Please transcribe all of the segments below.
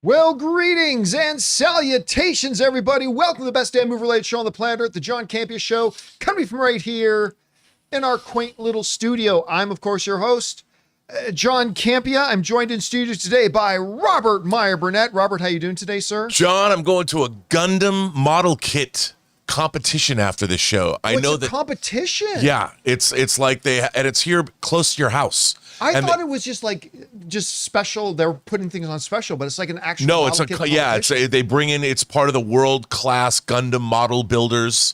Well, greetings and salutations, everybody. Welcome to the best damn movie-related show on the planet Earth, the John Campea Show, coming from right here in our quaint little studio. I'm, of course, your host, John Campea. I'm joined in studio today by Robert Meyer Burnett. Robert, how you doing today, sir? John, I'm going to a Gundam model kit competition after this show. I know that competition. Yeah, it's like it's here close to your house. I thought it was just special. They're putting things on special, but it's like an actual. No, it's they bring in. It's part of the world-class Gundam model builders.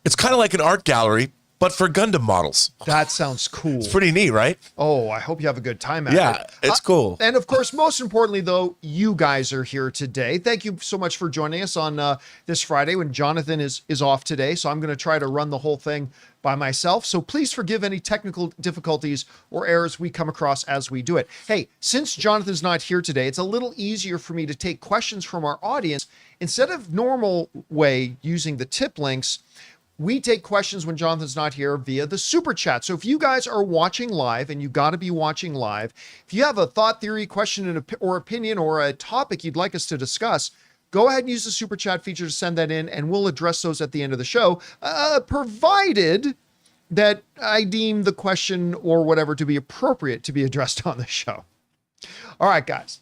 It's kind of like an art gallery, but for Gundam models. That sounds cool. It's pretty neat, right? Oh, I hope you have a good time at it. Yeah, it's cool. And of course, most importantly, though, you guys are here today. Thank you so much for joining us on this Friday when Jonathan is off today. So I'm going to try to run the whole thing by myself. So please forgive any technical difficulties or errors we come across as we do it. Hey, since Jonathan's not here today, it's a little easier for me to take questions from our audience. Instead of normal way using the tip links, we take questions when Jonathan's not here via the super chat. So if you guys are watching live, and you got to be watching live, if you have a thought, theory, question, or opinion, or a topic you'd like us to discuss, go ahead and use the super chat feature to send that in, and we'll address those at the end of the show, provided that I deem the question or whatever to be appropriate to be addressed on the show. All right, guys.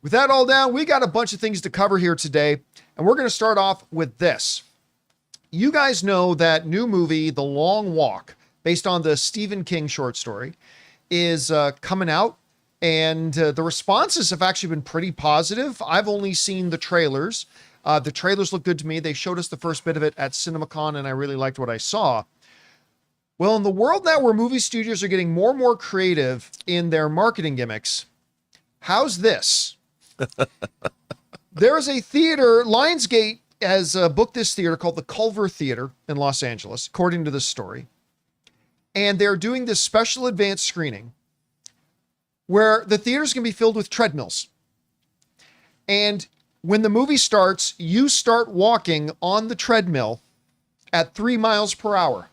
With that all down, we got a bunch of things to cover here today, and we're going to start off with this. You guys know that new movie, The Long Walk, based on the Stephen King short story, is coming out. And the responses have actually been pretty positive. I've only seen the trailers. The trailers look good to me. They showed us the first bit of it at CinemaCon, and I really liked what I saw. Well, in the world now where movie studios are getting more and more creative in their marketing gimmicks, how's this? There is a theater, Lionsgate has booked this theater called the Culver Theater in Los Angeles, according to this story. And they're doing this special advanced screening where the theater's going to be filled with treadmills. And when the movie starts, you start walking on the treadmill at 3 miles per hour.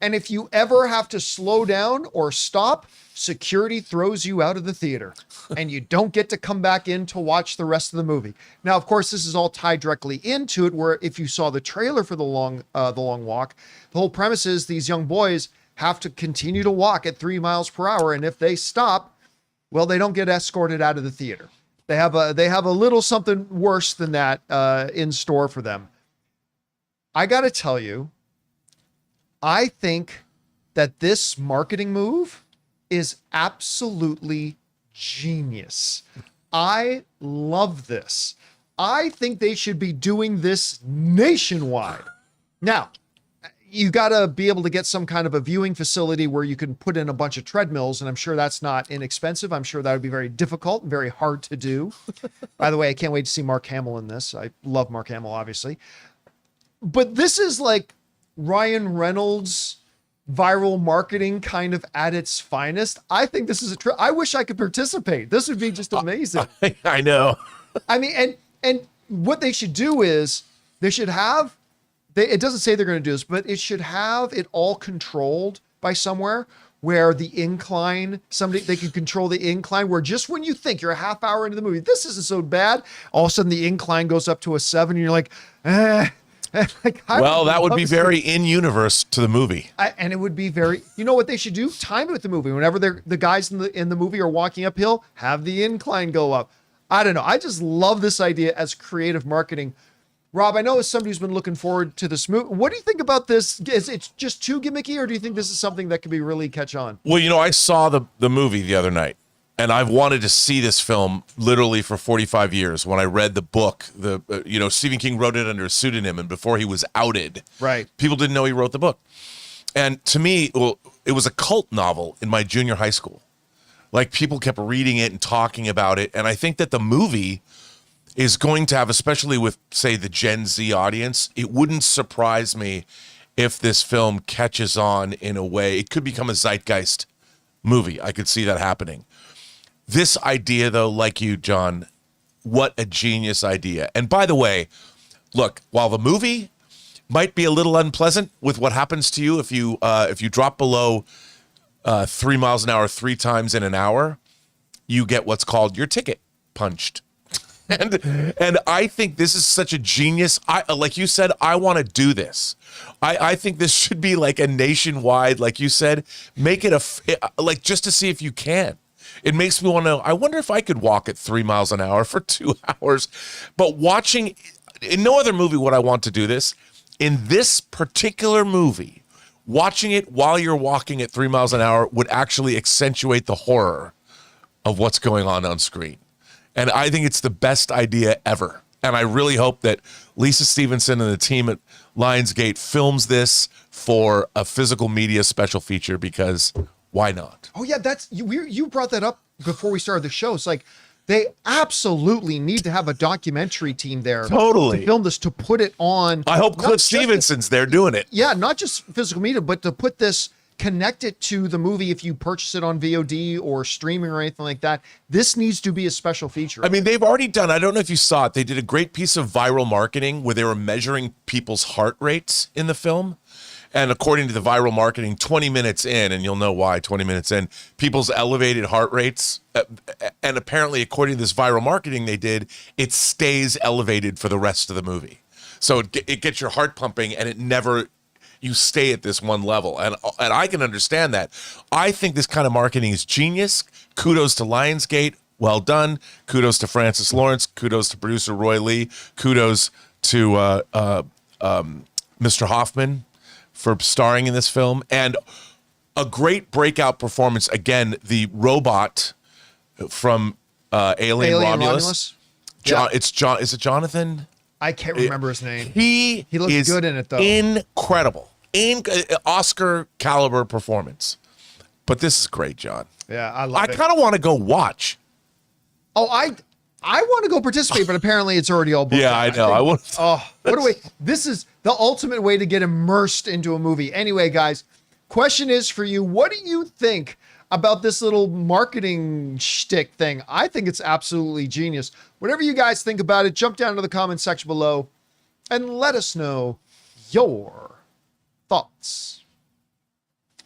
And if you ever have to slow down or stop, security throws you out of the theater and you don't get to come back in to watch the rest of the movie. Now, of course, this is all tied directly into it, where if you saw the trailer for the long walk, the whole premise is these young boys have to continue to walk at 3 miles per hour. And if they stop, well, they don't get escorted out of the theater. They have a little something worse than that in store for them. I got to tell you, I think that this marketing move is absolutely genius. I love this. I think they should be doing this nationwide. Now, you got to be able to get some kind of a viewing facility where you can put in a bunch of treadmills, and I'm sure that's not inexpensive. I'm sure that would be very difficult and very hard to do. By the way, I can't wait to see Mark Hamill in this. I love Mark Hamill, obviously. But this is like Ryan Reynolds viral marketing kind of at its finest. I think this is I wish I could participate. This would be just amazing. I know. I mean, and what they should do is they should have, it doesn't say they're going to do this, but it should have it all controlled by somewhere where the incline, they can control the incline, where just when you think you're a half hour into the movie, this isn't so bad, all of a sudden the incline goes up to a 7 and you're like, Well, that would be very in-universe to the movie. And it would be very, you know what they should do? Time it with the movie. Whenever the guys in the movie are walking uphill, have the incline go up. I don't know. I just love this idea as creative marketing. Rob, I know as somebody who's been looking forward to this movie, what do you think about this? Is it just too gimmicky, or do you think this is something that could be really catch on? Well, I saw the movie the other night, and I've wanted to see this film literally for 45 years. When I read the book, Stephen King wrote it under a pseudonym, and before he was outed, right, people didn't know he wrote the book. And to me, it was a cult novel in my junior high school. Like, people kept reading it and talking about it. And I think that the movie is going to have, especially with, say, the Gen Z audience, it wouldn't surprise me if this film catches on in a way. It could become a zeitgeist movie. I could see that happening. This idea, though, like you, John, what a genius idea. And by the way, look, while the movie might be a little unpleasant with what happens to you if you drop below 3 miles an hour 3 times in an hour, you get what's called your ticket punched. And I think this is such a genius. Like you said, I want to do this. I think this should be like a nationwide, like you said, make it like just to see if you can. It makes me want to know, I wonder if I could walk at 3 miles an hour for 2 hours. But watching, in no other movie would I want to do this. In this particular movie, watching it while you're walking at 3 miles an hour would actually accentuate the horror of what's going on screen. And I think it's the best idea ever. And I really hope that Lisa Stevenson and the team at Lionsgate films this for a physical media special feature, because why not? Oh yeah, you brought that up before we started the show. It's like they absolutely need to have a documentary team there. Totally. To film this, to put it on. I hope Cliff Stevenson's there doing it. Yeah, not just physical media, but to put this, connect it to the movie if you purchase it on VOD or streaming or anything like that. This needs to be a special feature. I mean, they've already done, I don't know if you saw it, they did a great piece of viral marketing where they were measuring people's heart rates in the film. And according to the viral marketing, 20 minutes in, and you'll know why 20 minutes in, people's elevated heart rates, and apparently according to this viral marketing they did, it stays elevated for the rest of the movie. So it gets your heart pumping, and it never, you stay at this one level. And I can understand that. I think this kind of marketing is genius. Kudos to Lionsgate. Well done. Kudos to Francis Lawrence. Kudos to producer Roy Lee. Kudos to Mr. Hoffman for starring in this film. And a great breakout performance. Again, the robot from Alien Romulus. Yeah. Is it Jonathan? I can't remember his name. He looks good in it, though. Incredible. Oscar caliber performance. But this is great, John. Yeah, I love it. I kind of want to go watch. Oh, I want to go participate, but apparently it's already all booked. Yeah, I know. I want. Oh, what a way. This is the ultimate way to get immersed into a movie. Anyway, guys, question is for you. What do you think about this little marketing shtick thing? I think it's absolutely genius. Whatever you guys think about it, jump down to the comment section below and let us know your thoughts.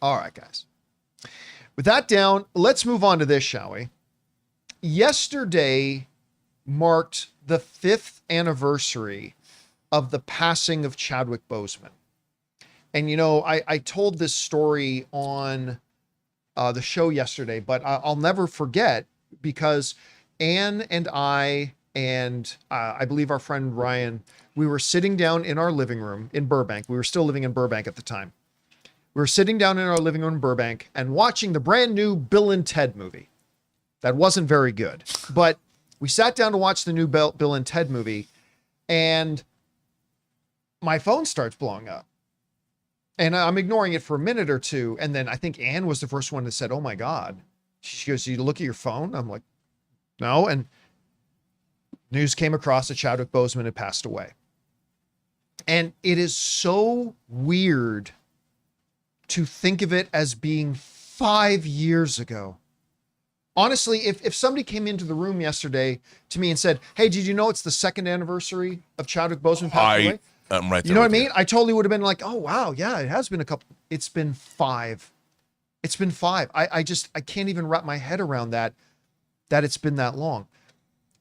All right, guys. With that down, let's move on to this, shall we? Yesterday marked the 5th anniversary of the passing of Chadwick Boseman. And, you know, I told this story on the show yesterday, but I'll never forget, because Anne and I believe our friend Ryan, we were sitting down in our living room in Burbank. We were still living in Burbank at the time. We were sitting down in our living room in Burbank and watching the brand new Bill and Ted movie. That wasn't very good, but we sat down to watch the new Bill and Ted movie, and my phone starts blowing up. And I'm ignoring it for a minute or two. And then I think Anne was the first one that said, "Oh my God." She goes, "You look at your phone?" I'm like, "No." And news came across that Chadwick Boseman had passed away. And it is so weird to think of it as being 5 years ago. Honestly, if somebody came into the room yesterday to me and said, "Hey, did you know it's the 2nd anniversary of Chadwick Boseman passing away?" I'm right there. You know what I mean? I totally would have been like, "Oh, wow. Yeah, it has been a couple." It's been 5. It's been 5. I can't even wrap my head around that it's been that long.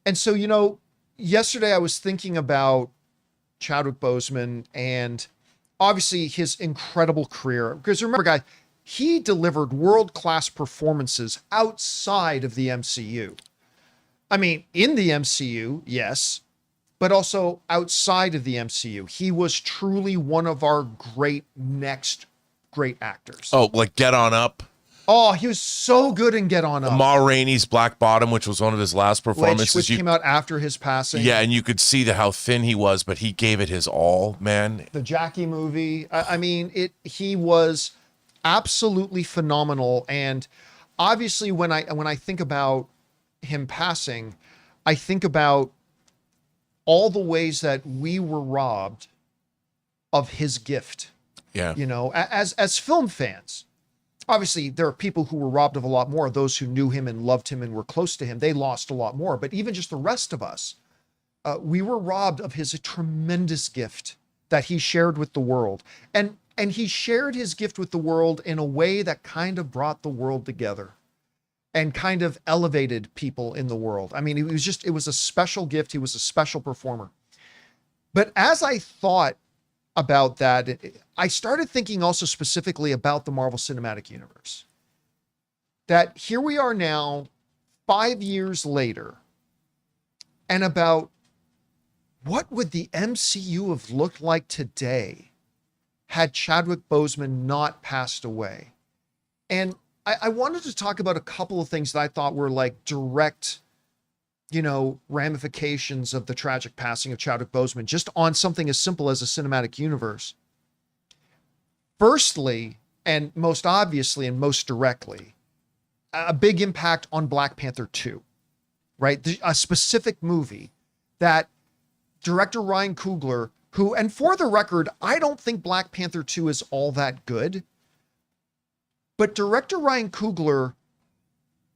And so, you know, yesterday I was thinking about Chadwick Boseman and obviously his incredible career. Because remember, guys, he delivered world-class performances outside of the MCU. I mean, in the MCU, yes, but also outside of the MCU. He was truly one of our next great actors. Oh, like Get On Up. Oh, he was so good in Get On Up. Ma Rainey's Black Bottom, which was one of his last performances. Which came out after his passing. Yeah, and you could see how thin he was, but he gave it his all, man. The Jackie movie. I mean, he was absolutely phenomenal. And obviously when I think about him passing, I think about all the ways that we were robbed of his gift. Yeah. You know, as film fans. Obviously, there are people who were robbed of a lot more. Those who knew him and loved him and were close to him, they lost a lot more. But even just the rest of us, we were robbed of his tremendous gift that he shared with the world. And he shared his gift with the world in a way that kind of brought the world together. and kind of elevated people in the world. I mean, it was a special gift. He was a special performer. But as I thought about that, I started thinking also specifically about the Marvel Cinematic Universe. That here we are now, 5 years later, and about what would the MCU have looked like today had Chadwick Boseman not passed away? And I wanted to talk about a couple of things that I thought were like direct, ramifications of the tragic passing of Chadwick Boseman, just on something as simple as a cinematic universe. Firstly, and most obviously and most directly, a big impact on Black Panther 2, right? A specific movie that director Ryan Coogler, who, and for the record, I don't think Black Panther 2 is all that good, but director Ryan Coogler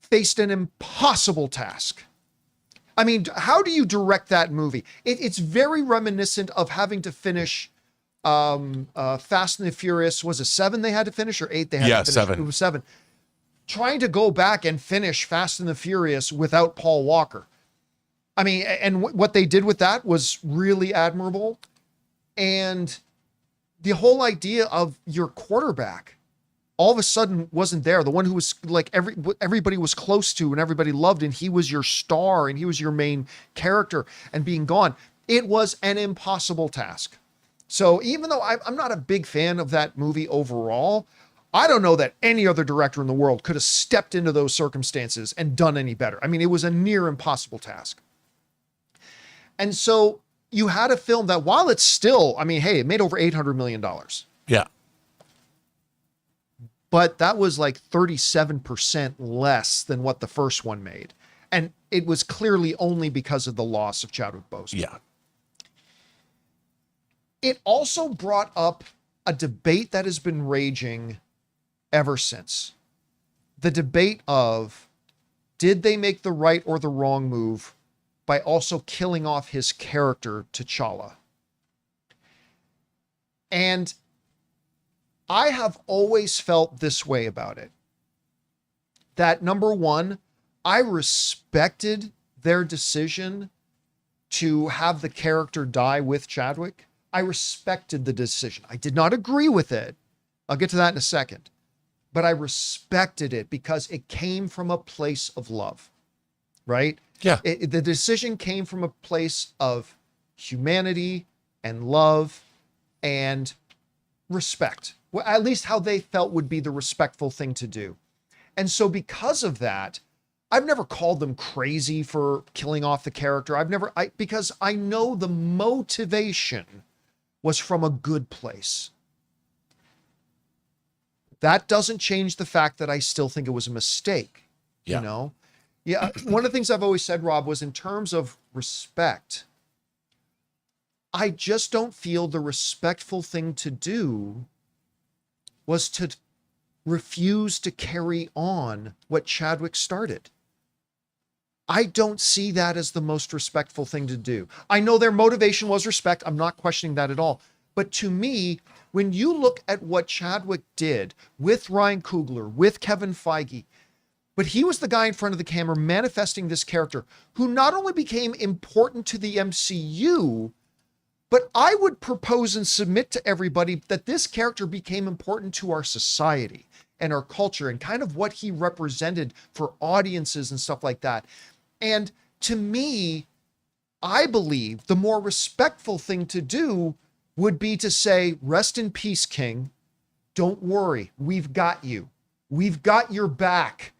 faced an impossible task. I mean, how do you direct that movie? It's very reminiscent of having to finish Fast and the Furious. Was it 7 they had to finish, or 8 they had to finish? 7. It was 7. Trying to go back and finish Fast and the Furious without Paul Walker. I mean, and what they did with that was really admirable. And the whole idea of your quarterback all of a sudden wasn't there. The one who was like everybody was close to and everybody loved, and he was your star and he was your main character, and being gone, it was an impossible task. So even though I'm not a big fan of that movie overall, I don't know that any other director in the world could have stepped into those circumstances and done any better. I mean, it was a near impossible task. And so you had a film that, while it's still, I mean, hey, it made over $800 million. Yeah. But that was like 37% less than what the first one made. And it was clearly only because of the loss of Chadwick Boseman. Yeah. It also brought up a debate that has been raging ever since. The debate of, did they make the right or the wrong move by also killing off his character, T'Challa? And I have always felt this way about it. That number one, I respected their decision to have the character die with Chadwick. I respected the decision. I did not agree with it. I'll get to that in a second. But I respected it because it came from a place of love, right? Yeah. The decision came from a place of humanity and love and respect. Well, at least how they felt would be the respectful thing to do. And so because of that, I've never called them crazy for killing off the character. Because I know the motivation was from a good place. That doesn't change the fact that I still think it was a mistake. Yeah. Yeah. One of the things I've always said, Rob, was in terms of respect, I just don't feel the respectful thing to do was to refuse to carry on what Chadwick started. I don't see that as the most respectful thing to do. I know their motivation was respect. I'm not questioning that at all. But to me, when you look at what Chadwick did with Ryan Coogler, with Kevin Feige, but he was the guy in front of the camera manifesting this character who not only became important to the MCU, but I would propose and submit to everybody that this character became important to our society and our culture and kind of what he represented for audiences and stuff like that. And to me, I believe the more respectful thing to do would be to say, rest in peace, King. Don't worry. We've got you. We've got your back.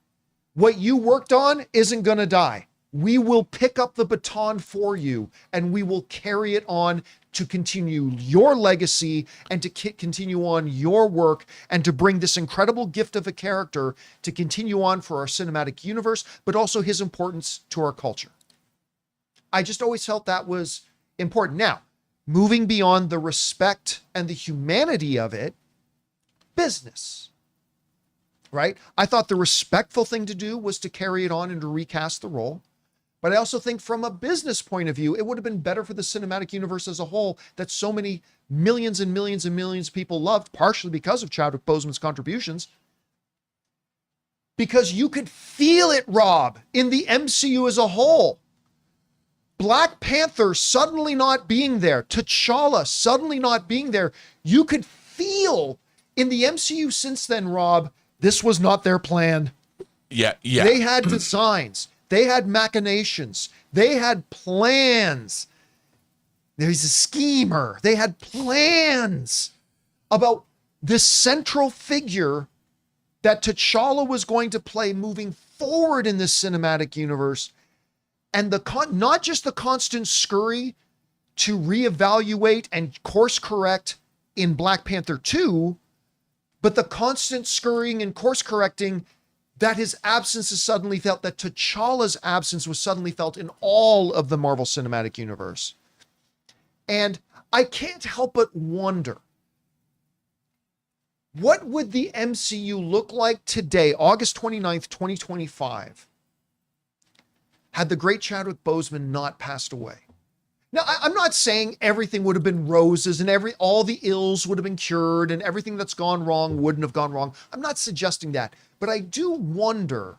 What you worked on isn't going to die. We will pick up the baton for you and we will carry it on to continue your legacy and to continue on your work and to bring this incredible gift of a character to continue on for our cinematic universe, but also his importance to our culture. I just always felt that was important. Now, moving beyond the respect and the humanity of it, business, right? I thought the respectful thing to do was to carry it on and to recast the role. But I also think from a business point of view, it would have been better for the cinematic universe as a whole that so many millions and millions and millions of people loved, partially because of Chadwick Boseman's contributions. because you could feel it, Rob, in the MCU as a whole. Black Panther suddenly not being there, T'Challa suddenly not being there. You could feel in the MCU since then, Rob, this was not their plan. Yeah. They had designs. They had machinations. They had plans. There's a schemer. They had plans about this central figure that T'Challa was going to play moving forward in this cinematic universe. And not just the constant scurry to reevaluate and course correct in Black Panther 2, but the constant scurrying and course correcting that his absence is suddenly felt, that T'Challa's absence was suddenly felt in all of the Marvel Cinematic Universe. And I can't help but wonder, what would the MCU look like today, August 29th, 2025, had the great Chadwick Boseman not passed away? Now, I'm not saying everything would have been roses and all the ills would have been cured and everything that's gone wrong wouldn't have gone wrong. I'm not suggesting that, but I do wonder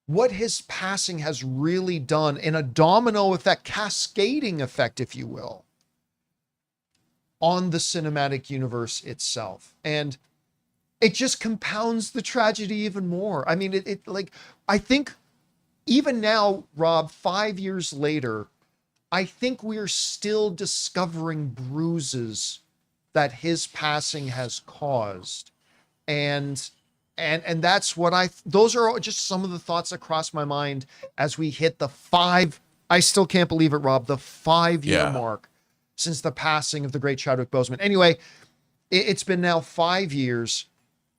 what his passing has really done in a domino effect, cascading effect, if you will, on the cinematic universe itself. And it just compounds the tragedy even more. I mean, I think even now, Rob, 5 years later, I think we're still discovering bruises that his passing has caused. And that's what those are just some of the thoughts that cross my mind as we hit I still can't believe it, Rob, the 5-year mark since the passing of the great Chadwick Boseman. Anyway, it's been now 5 years.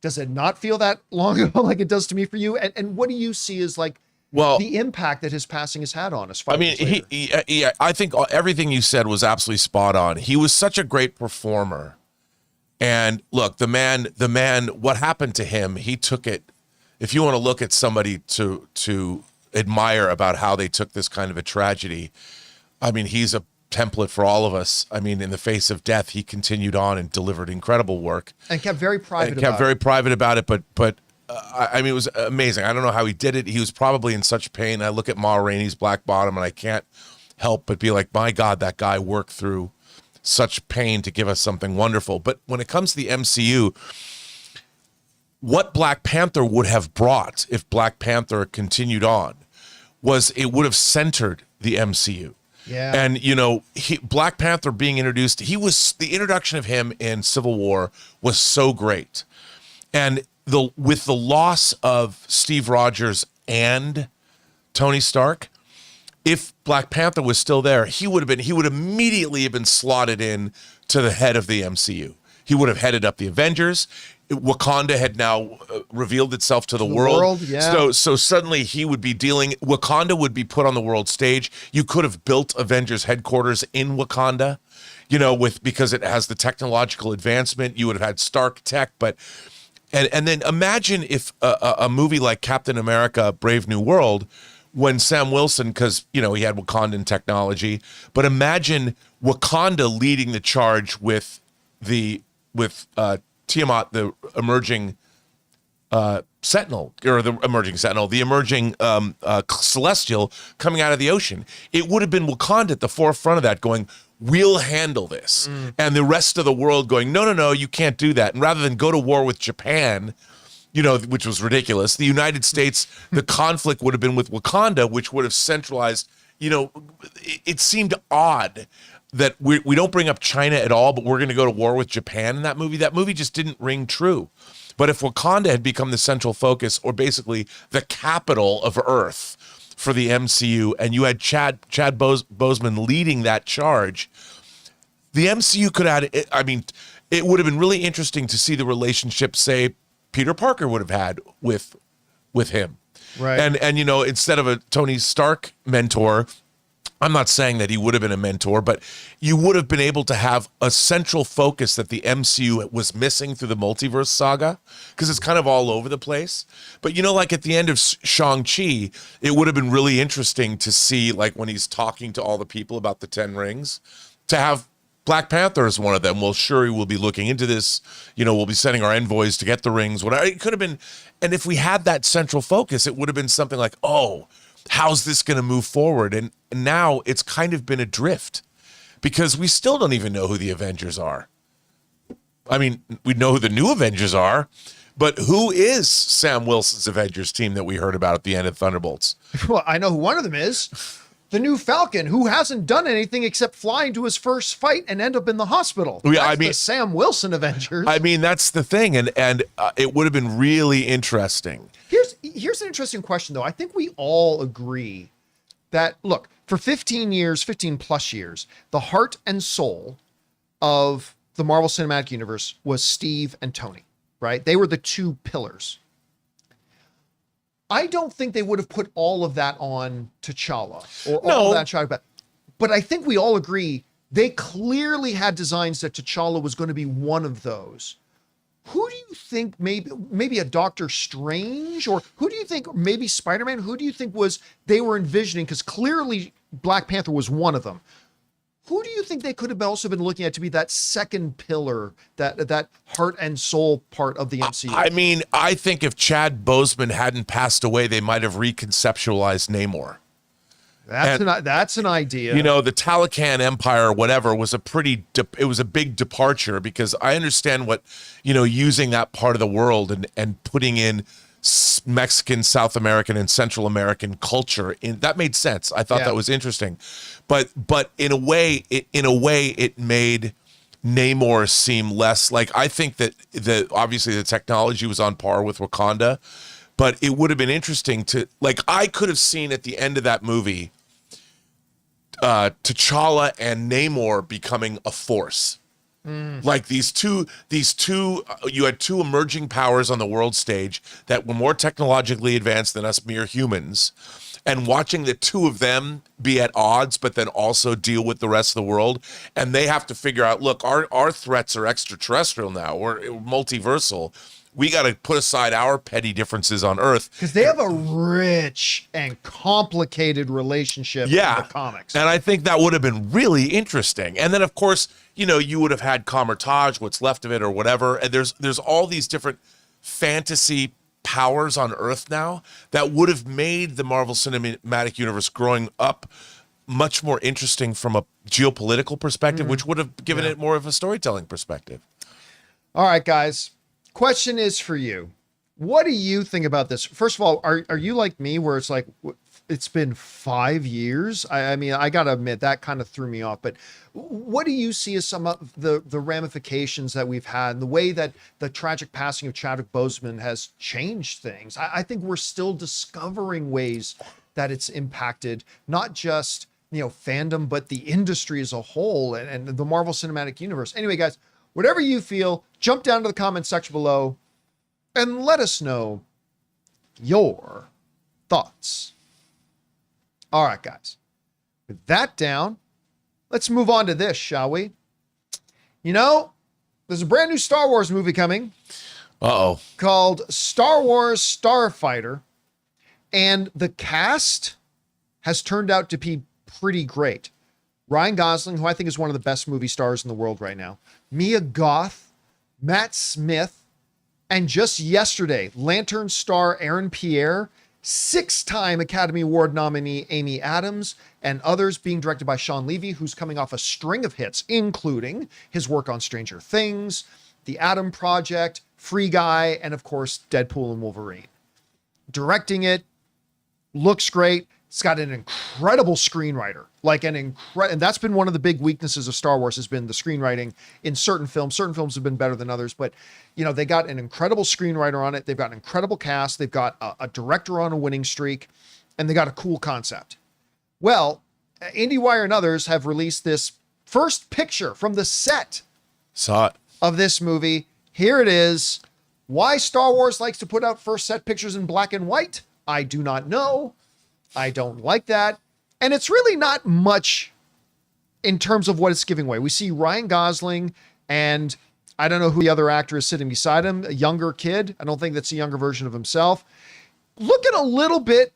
Does it not feel that long ago like it does to me for you? And what do you see as the impact that his passing has had on us? I mean, I think everything you said was absolutely spot on. He was such a great performer. And look, the man, what happened to him, he took it. If you want to look at somebody to admire about how they took this kind of a tragedy, I mean, he's a template for all of us. I mean, in the face of death, he continued on and delivered incredible work. And kept very private about it. But I mean, it was amazing. I don't know how he did it. He was probably in such pain. I look at Ma Rainey's Black Bottom and I can't help but be like, my God, that guy worked through such pain to give us something wonderful. But when it comes to the MCU, what Black Panther would have brought if Black Panther continued on was it would have centered the MCU. Yeah. And, Black Panther being introduced, the introduction of him in Civil War was so great. And with the loss of Steve Rogers and Tony Stark, if Black Panther was still there, he would immediately have been slotted in to the head of the MCU. He would have headed up the Avengers. Wakanda had now revealed itself to the world. Yeah. So suddenly Wakanda would be put on the world stage. You could have built Avengers headquarters in Wakanda, because it has the technological advancement. You would have had Stark tech, and then imagine if a movie like Captain America: Brave New World, when Sam Wilson, because he had Wakandan technology, but imagine Wakanda leading the charge with Tiamat, the emerging Sentinel, the emerging Celestial coming out of the ocean. It would have been Wakanda at the forefront of that, going, we'll handle this. And the rest of the world going, no, you can't do that. And rather than go to war with Japan, which was ridiculous, the United States, the conflict would have been with Wakanda, which would have centralized, it seemed odd that we don't bring up China at all, but we're going to go to war with Japan in that movie. That movie just didn't ring true. But if Wakanda had become the central focus, or basically the capital of Earth for the MCU, and you had Chad Boseman leading that charge, the MCU could add, it would have been really interesting to see the relationship, say, Peter Parker would have had with him. Right. And instead of a Tony Stark mentor, I'm not saying that he would have been a mentor, but you would have been able to have a central focus that the MCU was missing through the multiverse saga, because it's kind of all over the place. But like at the end of Shang-Chi, it would have been really interesting to see, like when he's talking to all the people about the 10 rings, to have Black Panther is one of them. Well, Shuri will be looking into this. We'll be sending our envoys to get the rings. Whatever. It could have been And if we had that central focus, it would have been something like, oh, how's this going to move forward? And now it's kind of been adrift because we still don't even know who the Avengers are. I mean, we know who the new Avengers are, but who is Sam Wilson's Avengers team that we heard about at the end of Thunderbolts? Well, I know who one of them is. The new Falcon, who hasn't done anything except fly into his first fight and end up in the hospital. Yeah, That's the Sam Wilson Avengers. I mean, that's the thing, and it would have been really interesting. Here's an interesting question, though. I think we all agree that, look, for 15 plus years, the heart and soul of the Marvel Cinematic Universe was Steve and Tony, right? They were the two pillars. I don't think they would have put all of that on T'Challa or all of that Chadwick. But I think we all agree they clearly had designs that T'Challa was going to be one of those. Who do you think maybe a Doctor Strange, or who do you think maybe Spider-Man? Who do you think they were envisioning? Because clearly Black Panther was one of them. Who do you think they could have also been looking at to be that second pillar, that heart and soul part of the MCU? I mean, I think if Chad Boseman hadn't passed away, they might have reconceptualized Namor. That's an idea. You know, the Talocan Empire or whatever was it was a big departure, because I understand what, using that part of the world and putting in Mexican, South American, and Central American culture that made sense. I thought that was interesting, but in a way it made Namor seem less like. I think that obviously the technology was on par with Wakanda, but it would have been interesting to, like, I could have seen at the end of that movie T'Challa and Namor becoming a force. Like these two, you had two emerging powers on the world stage that were more technologically advanced than us mere humans, and watching the two of them be at odds, but then also deal with the rest of the world. And they have to figure out, look, our threats are extraterrestrial now, we're multiversal. We got to put aside our petty differences on Earth. Because they have a rich and complicated relationship in the comics. And I think that would have been really interesting. And then, of course, you would have had Kamar-Taj, what's left of it, or whatever. And there's all these different fantasy powers on Earth now that would have made the Marvel Cinematic Universe growing up much more interesting from a geopolitical perspective, which would have given it more of a storytelling perspective. All right, guys. Question is for you. What do you think about this? First of all, are you like me, where it's like, it's been 5 years? I mean, I got to admit, that kind of threw me off. But what do you see as some of the ramifications that we've had, and the way that the tragic passing of Chadwick Boseman has changed things? I think we're still discovering ways that it's impacted not just, fandom, but the industry as a whole, and the Marvel Cinematic Universe. Anyway, guys, whatever you feel, jump down to the comment section below and let us know your thoughts. All right, guys. With that down, let's move on to this, shall we? There's a brand new Star Wars movie coming. Uh-oh. Called Star Wars Starfighter. And the cast has turned out to be pretty great. Ryan Gosling, who I think is one of the best movie stars in the world right now. Mia Goth, Matt Smith, and just yesterday, Lantern star Aaron Pierre, 6-time Academy Award nominee Amy Adams, and others, being directed by Sean Levy, who's coming off a string of hits, including his work on Stranger Things, The Atom Project, Free Guy, and of course, Deadpool and Wolverine. Directing looks great. It's got an incredible screenwriter, and that's been one of the big weaknesses of Star Wars, has been the screenwriting in certain films. Certain films have been better than others, but they got an incredible screenwriter on it. They've got an incredible cast. They've got a director on a winning streak, and they got a cool concept. Well, IndieWire and others have released this first picture from the set of this movie. Here it is. Why Star Wars likes to put out first set pictures in black and white, I do not know. I don't like that. And it's really not much in terms of what it's giving away. We see Ryan Gosling, and I don't know who the other actor is sitting beside him, a younger kid. I don't think that's a younger version of himself. Looking a little bit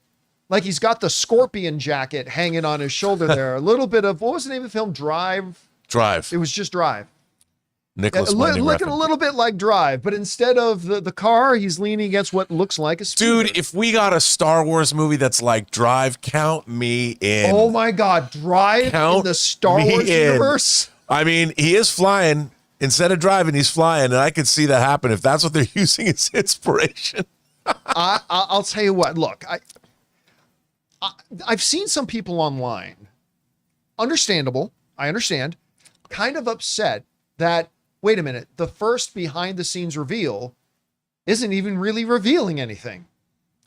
like he's got the Scorpion jacket hanging on his shoulder there. A little bit of, what was the name of the film? Drive. It was just Drive. Nicholas Winding looking Refn. a little bit like Drive, but instead of the car, he's leaning against what looks like a speeder. Dude, if we got a Star Wars movie that's like Drive, count me in. Oh my God, Drive in the Star Wars universe? I mean, he is flying. Instead of driving, he's flying, and I could see that happen if that's what they're using as inspiration. I'll tell you what, look, I've seen some people online, understandable, I understand, kind of upset that, wait a minute, the first behind the scenes reveal isn't even really revealing anything.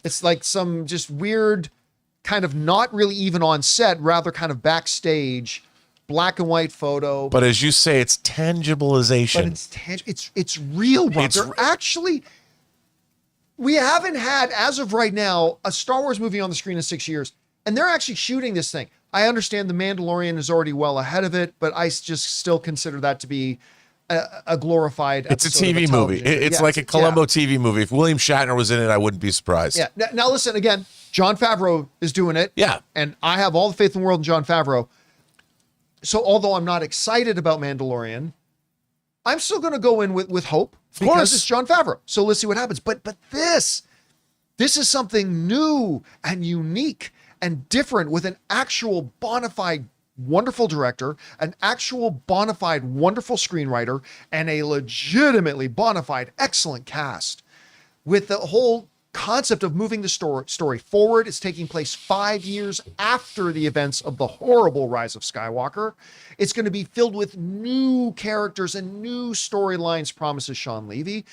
It's like some just weird kind of not really even on set, rather kind of backstage, black and white photo. But as you say, it's tangibilization. But it's real, Rob. They're actually, we haven't had, as of right now, a Star Wars movie on the screen in 6 years, and they're actually shooting this thing. I understand The Mandalorian is already well ahead of it, but I just still consider that to be a glorified It's a episode of TV movie. It's like a Columbo TV movie. If William Shatner was in it, I wouldn't be surprised. Yeah. Now listen, again, John Favreau is doing it. Yeah. And I have all the faith in the world in John Favreau. So although I'm not excited about Mandalorian, I'm still going to go in with hope because it's John Favreau. So let's see what happens. But this is something new and unique and different with an actual bona fide wonderful director, an actual bona fide wonderful screenwriter, and a legitimately bona fide excellent cast. With the whole concept of moving the story forward, it's taking place 5 years after the events of the horrible Rise of Skywalker. It's going to be filled with new characters and new storylines, promises Sean Levy.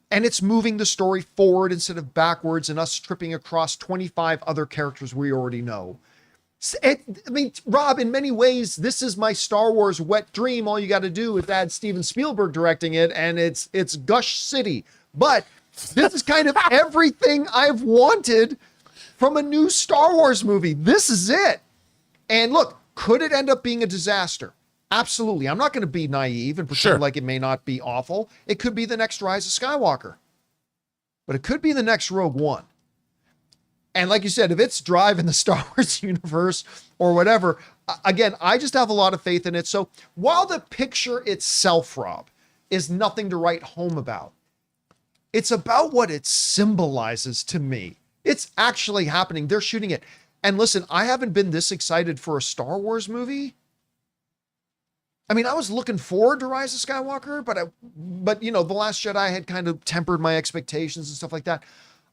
And it's moving the story forward instead of backwards and us tripping across 25 other characters we already know. I mean, Rob, in many ways, this is my Star Wars wet dream. All you got to do is add Steven Spielberg directing it, and it's Gush City. But this is kind of everything I've wanted from a new Star Wars movie. This is it. And look, could it end up being a disaster? Absolutely. I'm not going to be naive and pretend like it may not be awful. It could be the next Rise of Skywalker, but it could be the next Rogue One. And like you said, if it's Drive in the Star Wars universe or whatever, again, I just have a lot of faith in it. So while the picture itself, Rob, is nothing to write home about, it's about what it symbolizes to me. It's actually happening. They're shooting it. And listen, I haven't been this excited for a Star Wars movie. I mean, I was looking forward to Rise of Skywalker, but you know, The Last Jedi had kind of tempered my expectations and stuff like that.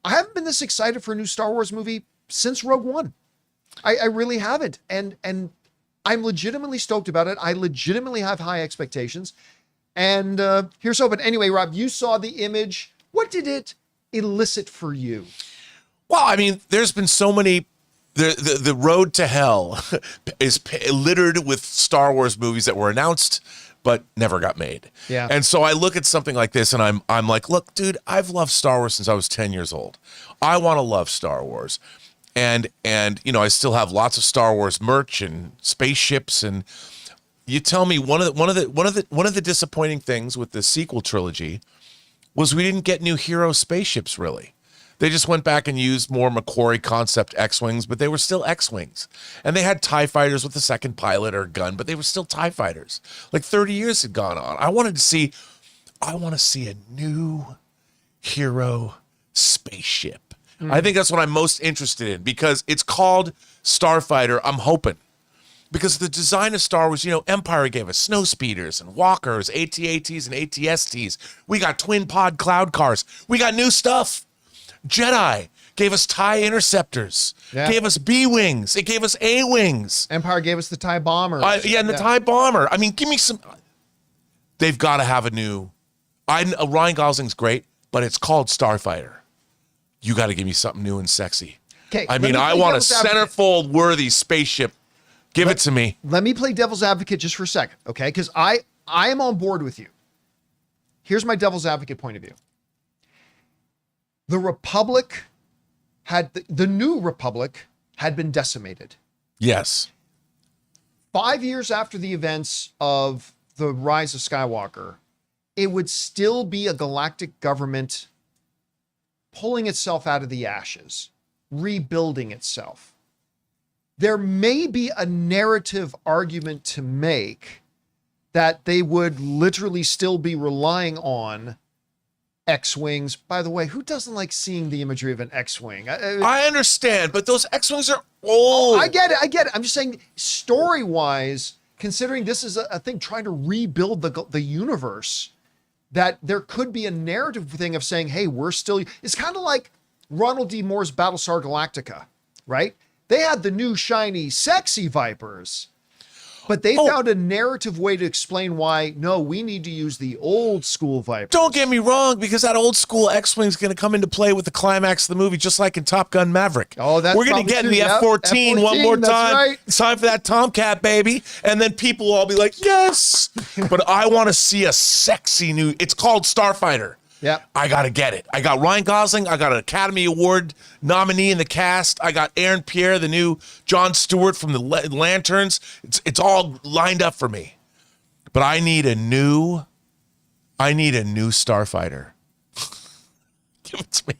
I haven't been this excited for a new Star Wars movie since Rogue One. I really haven't. And I'm legitimately stoked about it. I legitimately have high expectations. And here's hoping. Anyway, Rob, you saw the image. What did it elicit for you? Well, I mean, there's been so many. The road to hell is littered with Star Wars movies that were announced but never got made. Yeah. And so I look at something like this and I'm like, look, dude, I've loved Star Wars since I was 10 years old. I want to love Star Wars. And you know, I still have lots of Star Wars merch and spaceships. And you tell me one of the disappointing things with the sequel trilogy was we didn't get new hero spaceships, really. They just went back and used more Macquarie concept X-Wings, but they were still X-Wings. And they had TIE fighters with the second pilot or gun, but they were still TIE fighters. Like 30 years had gone on. I want to see a new hero spaceship. I think that's what I'm most interested in because it's called Starfighter, I'm hoping. Because the design of Star Wars, you know, Empire gave us snow speeders and walkers, AT-ATs and AT-STs. We got twin pod cloud cars. We got new stuff. Jedi gave us TIE interceptors, gave us B-Wings, it gave us A-Wings. Empire gave us the TIE bomber. And the TIE bomber. I mean, give me some. They've got to have a new. Ryan Gosling's great, but it's called Starfighter. You got to give me something new and sexy. Okay. I mean, I want a centerfold worthy spaceship. Give it to me. Let me play devil's advocate just for a second, okay? Because I am on board with you. Here's my devil's advocate point of view. The Republic the new Republic had been decimated. Yes. 5 years after the events of the Rise of Skywalker, it would still be a galactic government pulling itself out of the ashes, rebuilding itself. There may be a narrative argument to make that they would literally still be relying on X-Wings. By the way, who doesn't like seeing the imagery of an X-Wing? I understand, but those X-Wings are old. I get it. I'm just saying, story-wise, considering this is a thing trying to rebuild the universe, that there could be a narrative thing of saying, hey, we're still... It's kind of like Ronald D. Moore's Battlestar Galactica, right? They had the new, shiny, sexy Vipers, but they found a narrative way to explain why, no, we need to use the old school Viper. Don't get me wrong, because that old school X-Wing is going to come into play with the climax of the movie, just like in Top Gun Maverick. Oh, that's we're going to get in the F-14 one more time. Right. It's time for that Tomcat, baby. And then people will all be like, yes. But I want to see a sexy new, it's called Starfighter. Yeah, I got to get it. I got Ryan Gosling. I got an Academy Award nominee in the cast. I got Aaron Pierre, the new Jon Stewart from the Lanterns. It's all lined up for me. But I need a new Starfighter. Give it to me.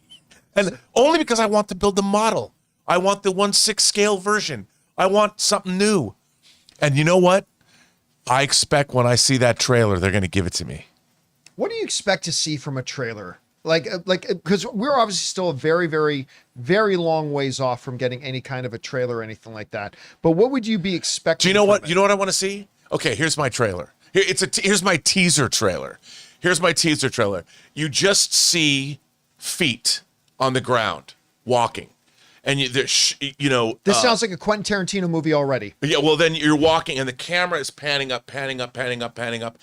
And only because I want to build the model. I want the 1/6 scale version. I want something new. And you know what? I expect when I see that trailer, they're going to give it to me. What do you expect to see from a trailer? Like, because we're obviously still a very, very, very long ways off from getting any kind of a trailer or anything like that. But what would you be expecting? Do you know what? You know what I want to see? Okay, here's my trailer. Here's my teaser trailer. Here's my teaser trailer. You just see feet on the ground walking, and this sounds like a Quentin Tarantino movie already. Yeah, well, then you're walking, and the camera is panning up, panning up, panning up, panning up.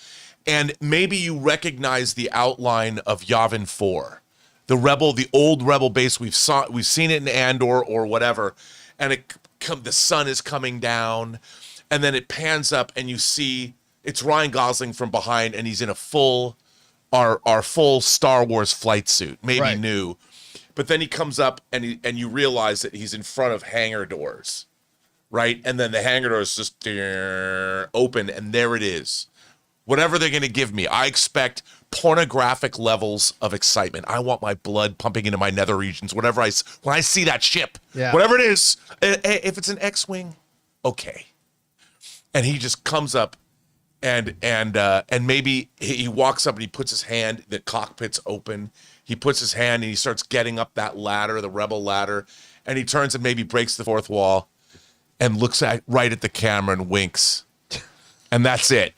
And maybe you recognize the outline of Yavin 4, the old rebel base. We've seen it in Andor or whatever, and the sun is coming down, and then it pans up, and you see it's Ryan Gosling from behind, and he's in our full Star Wars flight suit, maybe new, but then he comes up, and you realize that he's in front of hangar doors, right? And then the hangar doors just open, and there it is. Whatever they're going to give me, I expect pornographic levels of excitement. I want my blood pumping into my nether regions. When I see that ship, whatever it is, if it's an X-Wing, okay. And he just comes up, and maybe he walks up and he puts his hand. The cockpit's open. He puts his hand and he starts getting up that ladder, the rebel ladder, and he turns and maybe breaks the fourth wall, and looks right at the camera and winks, and that's it.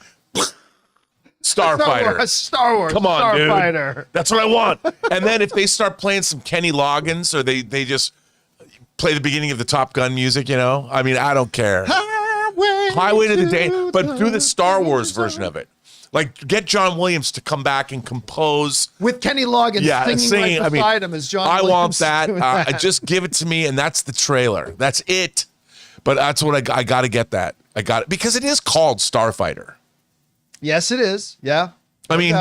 Starfighter. Star Wars. Come on, Starfighter. Dude. That's what I want. And then if they start playing some Kenny Loggins, or they just play the beginning of the Top Gun music, I mean, I don't care. Highway to the Day, but do the Star Wars version of it. Like, get John Williams to come back and compose with Kenny Loggins singing right beside him as John Williams. I want that. Just give it to me, and that's the trailer. That's it. But that's what I got to get that. I got it because it is called Starfighter. Yes, it is. Yeah. I mean,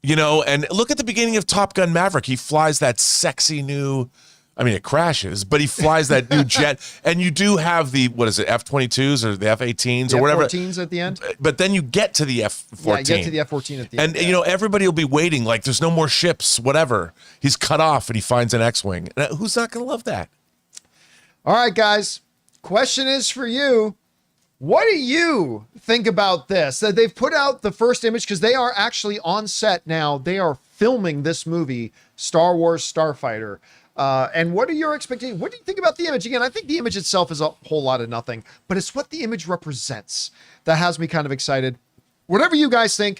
and look at the beginning of Top Gun Maverick. He flies that sexy new, it crashes, but he flies that new jet. And you do have the, F-22s or the F-18s or whatever. F-14s at the end. But then you get to the F-14. Yeah, you get to the F-14 at the end. And, everybody will be waiting. Like, there's no more ships, whatever. He's cut off and he finds an X-Wing. Who's not going to love that? All right, guys. Question is for you. What do you think about this? That they've put out the first image because they are actually on set now. They are filming this movie, Star Wars Starfighter. And what are your expectations? What do you think about the image? Again, I think the image itself is a whole lot of nothing, but it's what the image represents that has me kind of excited. Whatever you guys think,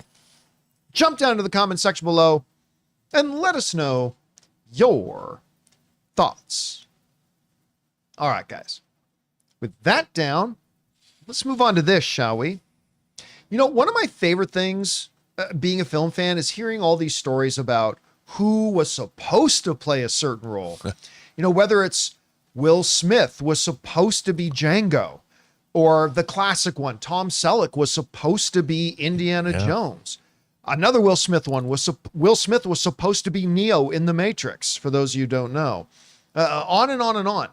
jump down to the comment section below and let us know your thoughts. All right, guys. With that down, let's move on to this, shall we? One of my favorite things being a film fan is hearing all these stories about who was supposed to play a certain role. Whether it's Will Smith was supposed to be Django, or the classic one, Tom Selleck was supposed to be Indiana Jones. Another Will Smith one was Will Smith was supposed to be Neo in The Matrix, for those of you who don't know. On and on and on.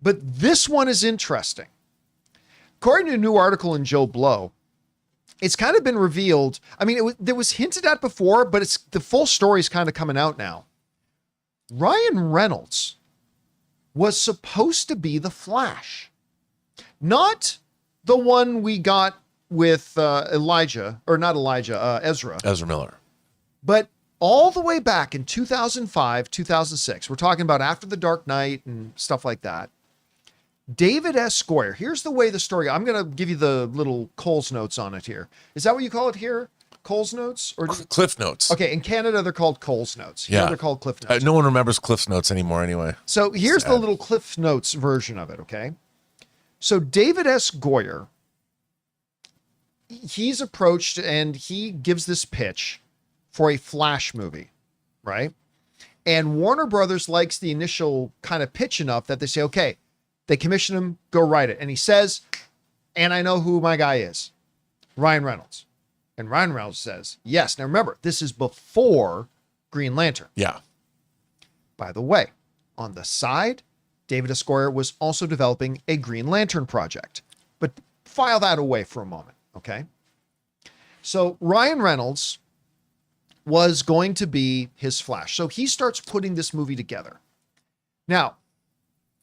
But this one is interesting. According to a new article in Joe Blow, it's kind of been revealed. There was hinted at before, but the full story is kind of coming out now. Ryan Reynolds was supposed to be the Flash. Not the one we got with Ezra. Ezra Miller. But all the way back in 2005, 2006, we're talking about after The Dark Knight and stuff like that. David S. Goyer, here's the way the story, I'm going to give you the little Coles notes on it here. Is that what you call it here? Coles notes? Or Cliff Notes. Okay, in Canada, they're called Coles notes. Here, they're called Cliff Notes. No one remembers Cliff Notes anymore anyway. So here's the little Cliff Notes version of it, okay? So David S. Goyer, he's approached and he gives this pitch for a Flash movie, right? And Warner Brothers likes the initial kind of pitch enough that they say, okay, they commission him, go write it. And he says, and I know who my guy is, Ryan Reynolds. And Ryan Reynolds says, yes. Now remember, this is before Green Lantern. Yeah. By the way, on the side, David S. Goyer was also developing a Green Lantern project. But file that away for a moment, okay? So Ryan Reynolds was going to be his Flash. So he starts putting this movie together. Now,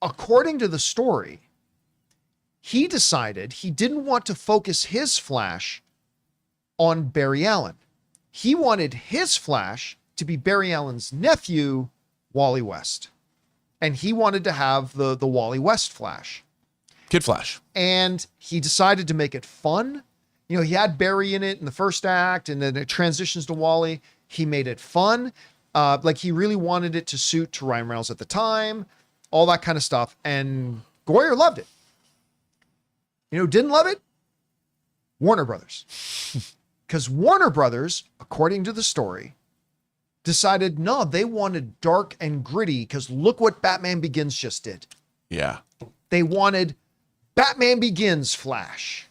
according to the story, he decided he didn't want to focus his Flash on Barry Allen. He wanted his Flash to be Barry Allen's nephew, Wally West. And he wanted to have the Wally West Flash. Kid Flash. And he decided to make it fun. You know, he had Barry in it in the first act, and then it transitions to Wally. He made it fun. Like he really wanted it to suit to Ryan Reynolds at the time, all that kind of stuff. And Goyer loved it. You know who didn't love it? Warner Brothers. Because Warner Brothers, according to the story, decided, no, they wanted dark and gritty because look what Batman Begins just did. Yeah. They wanted Batman Begins Flash.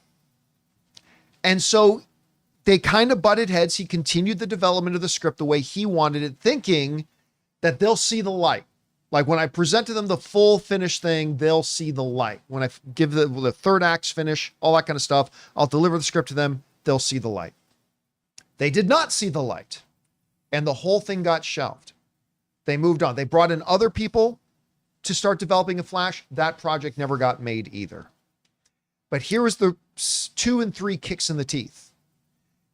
And so they kind of butted heads. He continued the development of the script the way he wanted it, thinking that they'll see the light. Like when I present to them the full finished thing, they'll see the light. When I give the third act's finish, all that kind of stuff, I'll deliver the script to them, they'll see the light. They did not see the light. And the whole thing got shelved. They moved on. They brought in other people to start developing a Flash. That project never got made either. But here was the 2 and 3 kicks in the teeth.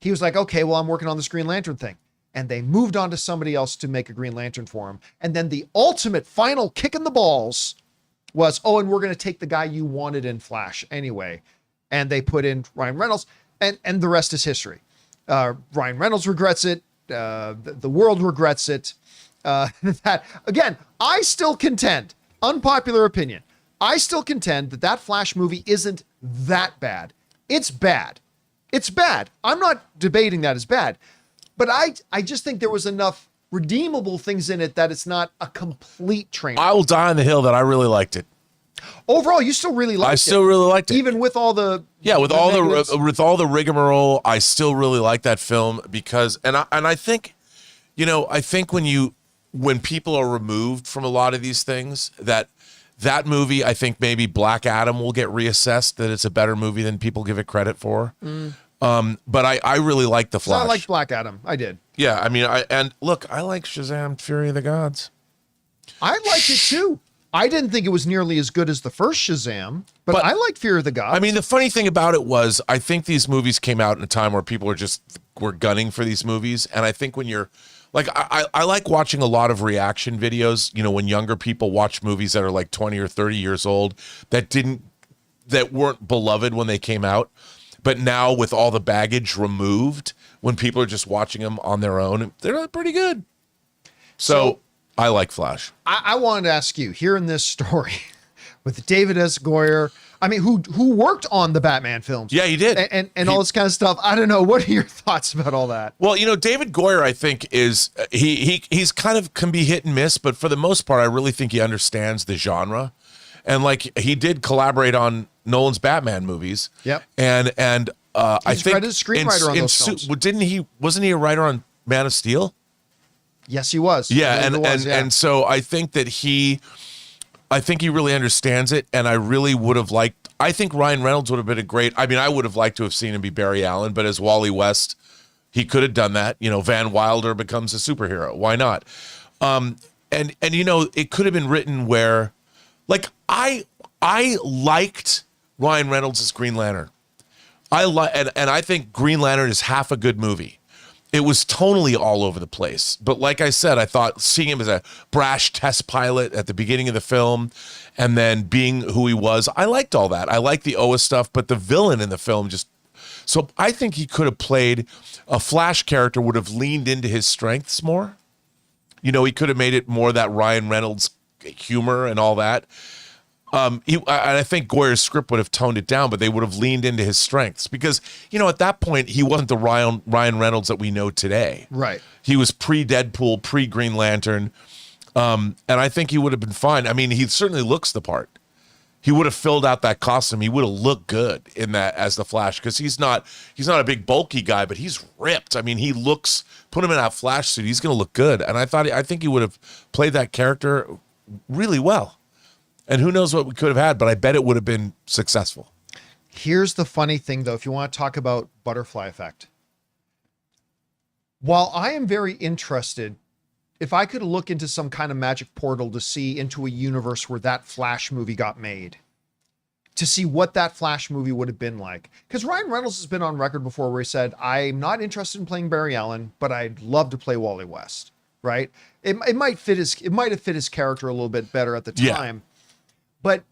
He was like, okay, well, I'm working on this Green Lantern thing. And they moved on to somebody else to make a Green Lantern for him. And then the ultimate final kick in the balls was, oh, and we're going to take the guy you wanted in Flash anyway. And they put in Ryan Reynolds, and the rest is history. Ryan Reynolds regrets it. The world regrets it. That again, I still contend, unpopular opinion, I still contend that Flash movie isn't that bad. It's bad. It's bad. I'm not debating that as bad, but I just think there was enough redeemable things in it that it's not a complete train. I will die on the hill that I really liked it. Overall, you still really liked it. I still really liked it. Even with all the with all the rigmarole, I still really like that film because I think, you know, I think when people are removed from a lot of these things, that movie, I think maybe Black Adam will get reassessed, that it's a better movie than people give it credit for. But I really like The Flash. I like Black Adam. I did. Yeah, I mean, I like Shazam! Fury of the Gods. I liked it too. I didn't think it was nearly as good as the first Shazam, but I like Fear of the Gods. I mean, the funny thing about it was, I think these movies came out in a time where people were gunning for these movies, and I think when you're like, I like watching a lot of reaction videos, you know, when younger people watch movies that are like 20 or 30 years old that weren't beloved when they came out, but now with all the baggage removed, when people are just watching them on their own, they're pretty good. So I like Flash. I wanted to ask you, here in this story with David S. Goyer, I mean, who worked on the Batman films. Yeah, he did. And all this kind of stuff. I don't know. What are your thoughts about all that? Well, you know, David Goyer, I think he's kind of can be hit and miss, but for the most part, I really think he understands the genre. And like he did collaborate on Nolan's Batman movies. Yep. And I think he's a screenwriter on those films. Wasn't he a writer on Man of Steel? Yes, he was. Yeah, and so I think that he really understands it, and I really would have liked. I think Ryan Reynolds would have been a great. I mean, I would have liked to have seen him be Barry Allen, but as Wally West, he could have done that. You know, Van Wilder becomes a superhero. Why not? And you know, it could have been written where, like, I liked Ryan Reynolds as Green Lantern. And I think Green Lantern is half a good movie. It was tonally all over the place. But like I said, I thought seeing him as a brash test pilot at the beginning of the film and then being who he was, I liked all that. I liked the Oa stuff, but the villain in the film just... So I think he could have played a Flash character, would have leaned into his strengths more. You know, he could have made it more that Ryan Reynolds humor and all that. I think Goyer's script would have toned it down, but they would have leaned into his strengths because, you know, at that point, he wasn't the Ryan Reynolds that we know today. Right. He was pre-Deadpool, pre-Green Lantern, and I think he would have been fine. I mean, he certainly looks the part. He would have filled out that costume. He would have looked good in that as the Flash because he's not a big bulky guy, but he's ripped. I mean, he looks. Put him in that Flash suit, he's going to look good. And I think he would have played that character really well. And who knows what we could have had, but I bet it would have been successful. Here's the funny thing, though, if you want to talk about butterfly effect. While I am very interested, if I could look into some kind of magic portal to see into a universe where that Flash movie got made, to see what that Flash movie would have been like. Because Ryan Reynolds has been on record before where he said, I'm not interested in playing Barry Allen, but I'd love to play Wally West, right? It might have fit his character a little bit better at the time. Yeah. But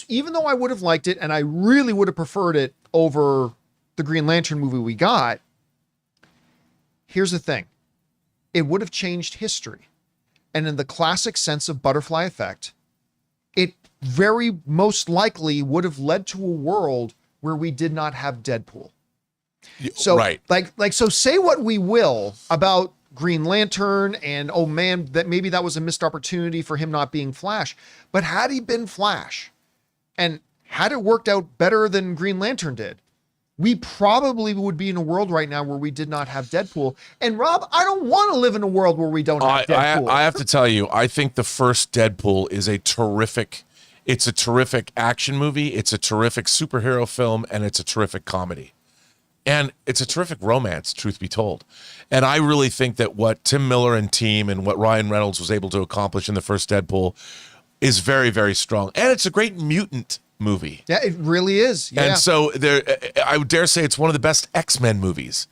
even though I would have liked it, and I really would have preferred it over the Green Lantern movie we got, here's the thing. It would have changed history. And in the classic sense of butterfly effect, it very most likely would have led to a world where we did not have Deadpool. So, right. So say what we will about Green Lantern and, oh man, that maybe that was a missed opportunity for him not being Flash. But had he been Flash and had it worked out better than Green Lantern did, we probably would be in a world right now where we did not have Deadpool. And Rob, I don't want to live in a world where we don't have Deadpool. I have to tell you, I think the first Deadpool is a terrific action movie. It's a terrific superhero film, and it's a terrific comedy. And it's a terrific romance, truth be told. And I really think that what Tim Miller and team and what Ryan Reynolds was able to accomplish in the first Deadpool is very, very strong. And it's a great mutant movie. Yeah, it really is. Yeah. And so I would dare say it's one of the best X-Men movies.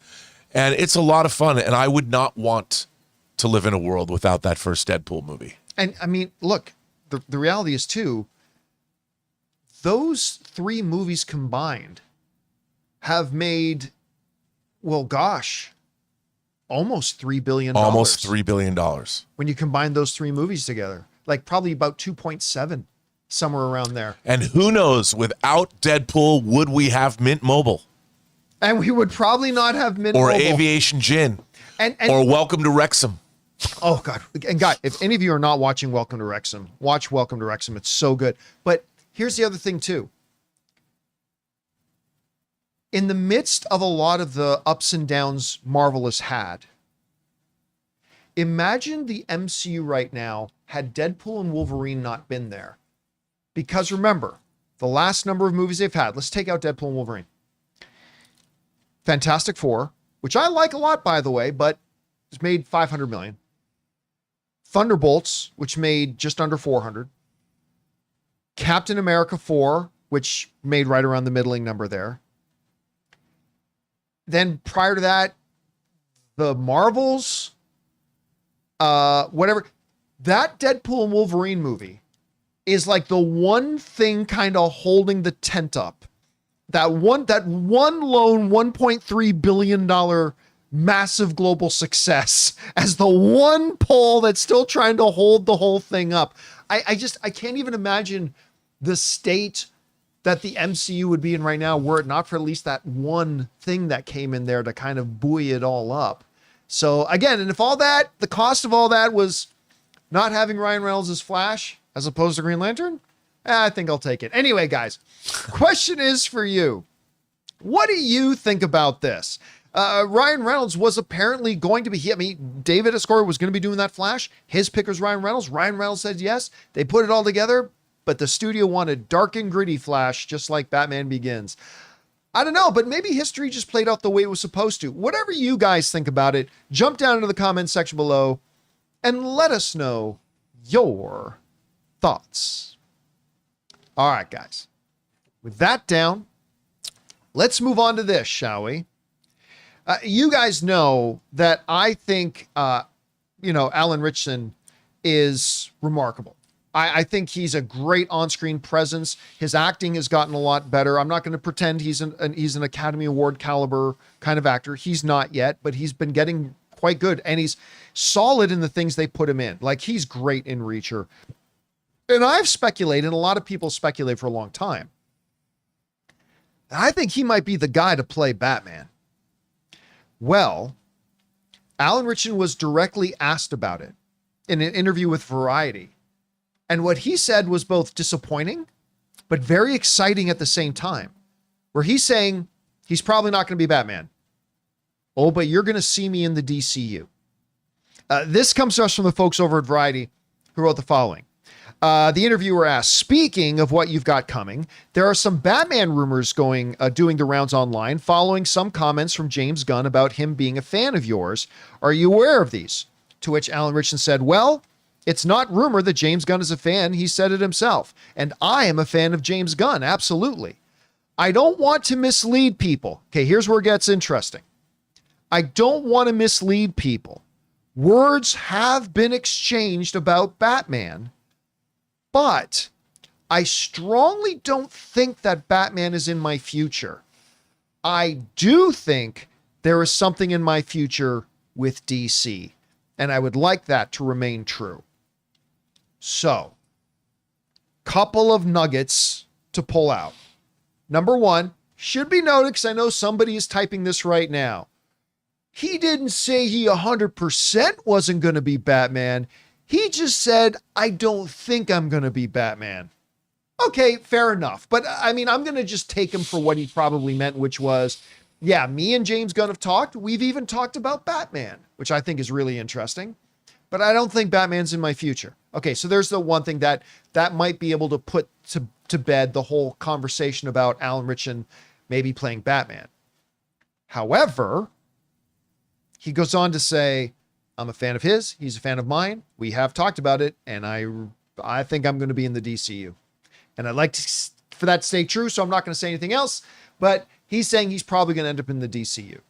And it's a lot of fun. And I would not want to live in a world without that first Deadpool movie. And I mean, look, the reality is too, those three movies combined have made, well, gosh, almost $3 billion. Almost $3 billion. When you combine those three movies together, like probably about 2.7, somewhere around there. And who knows, without Deadpool, would we have Mint Mobile? And we would probably not have Mint Mobile. Or Aviation Gin. Or Welcome to Wrexham. Oh, God. And God, if any of you are not watching Welcome to Wrexham, watch Welcome to Wrexham. It's so good. But here's the other thing, too. In the midst of a lot of the ups and downs Marvel has had, imagine the MCU right now had Deadpool and Wolverine not been there. Because remember, the last number of movies they've had, let's take out Deadpool and Wolverine. Fantastic Four, which I like a lot, by the way, but it's made $500 million. Thunderbolts, which made just under 400. Captain America 4, which made right around the middling number there. Then prior to that, the Marvels, whatever. That Deadpool and Wolverine movie is like the one thing kind of holding the tent up. That one lone $1.3 billion massive global success as the one pole that's still trying to hold the whole thing up. I can't even imagine the state that the MCU would be in right now were it not for at least that one thing that came in there to kind of buoy it all up. So again, and if all that, the cost of all that was not having Ryan Reynolds as Flash as opposed to Green Lantern, I think I'll take it. Anyway, guys, question is for you. What do you think about this? Ryan Reynolds was apparently going to be, David Escorial was going to be doing that Flash. His pick was Ryan Reynolds. Ryan Reynolds said yes. They put it all together, but the studio wanted dark and gritty Flash, just like Batman Begins. I don't know, but maybe history just played out the way it was supposed to. Whatever you guys think about it, jump down into the comments section below and let us know your thoughts. All right, guys. With that down, let's move on to this, shall we? You guys know that I think, Alan Ritchson is remarkable. I think he's a great on-screen presence. His acting has gotten a lot better. I'm not going to pretend he's an Academy Award caliber kind of actor. He's not yet, but he's been getting quite good, and he's solid in the things they put him in. Like, he's great in Reacher. And I've speculated, and a lot of people speculate for a long time, I think he might be the guy to play Batman. Well, Alan Ritchson was directly asked about it in an interview with Variety. And what he said was both disappointing, but very exciting at the same time, where he's saying he's probably not going to be Batman. Oh, but you're going to see me in the DCU. This comes to us from the folks over at Variety who wrote the following. The interviewer asked, speaking of what you've got coming, there are some Batman rumors doing the rounds online following some comments from James Gunn about him being a fan of yours. Are you aware of these? To which Alan Ritchson said, well, it's not rumor that James Gunn is a fan. He said it himself. And I am a fan of James Gunn. Absolutely. I don't want to mislead people. Okay, here's where it gets interesting. I don't want to mislead people. Words have been exchanged about Batman, but I strongly don't think that Batman is in my future. I do think there is something in my future with DC, and I would like that to remain true. So, couple of nuggets to pull out. Number one, should be noted, because I know somebody is typing this right now. He didn't say he 100% wasn't going to be Batman. He just said, I don't think I'm going to be Batman. Okay, fair enough. But I mean, I'm going to just take him for what he probably meant, which was, yeah, me and James Gunn have talked. We've even talked about Batman, which I think is really interesting. But I don't think Batman's in my future. Okay, so there's the one thing that might be able to put to bed the whole conversation about Alan Ritchson maybe playing Batman. However, he goes on to say, I'm a fan of his. He's a fan of mine. We have talked about it, and I think I'm going to be in the DCU. And I'd like for that to stay true, so I'm not going to say anything else. But he's saying he's probably going to end up in the DCU.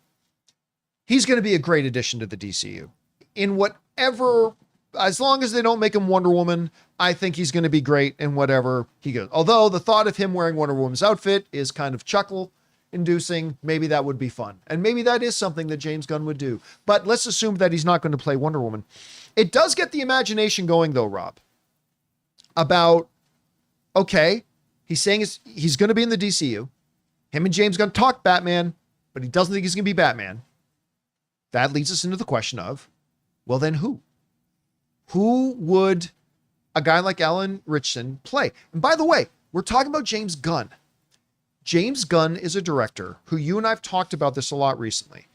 He's going to be a great addition to the DCU. In whatever, as long as they don't make him Wonder Woman, I think he's going to be great in whatever he goes. Although the thought of him wearing Wonder Woman's outfit is kind of chuckle-inducing. Maybe that would be fun. And maybe that is something that James Gunn would do. But let's assume that he's not going to play Wonder Woman. It does get the imagination going, though, Rob, about, okay, he's saying he's going to be in the DCU. Him and James Gunn talk Batman, but he doesn't think he's going to be Batman. That leads us into the question of, well, then who? Who would a guy like Alan Ritchson play? And by the way, we're talking about James Gunn. James Gunn is a director who, you and I have talked about this a lot recently,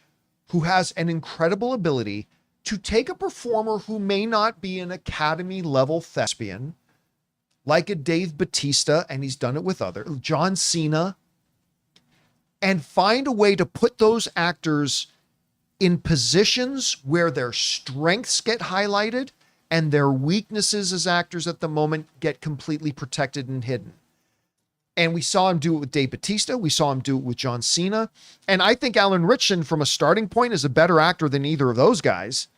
who has an incredible ability to take a performer who may not be an Academy level thespian, like a Dave Bautista, and he's done it with John Cena, and find a way to put those actors in positions where their strengths get highlighted and their weaknesses as actors at the moment get completely protected and hidden. And we saw him do it with Dave Bautista. We saw him do it with John Cena. And I think Alan Ritchson, from a starting point, is a better actor than either of those guys.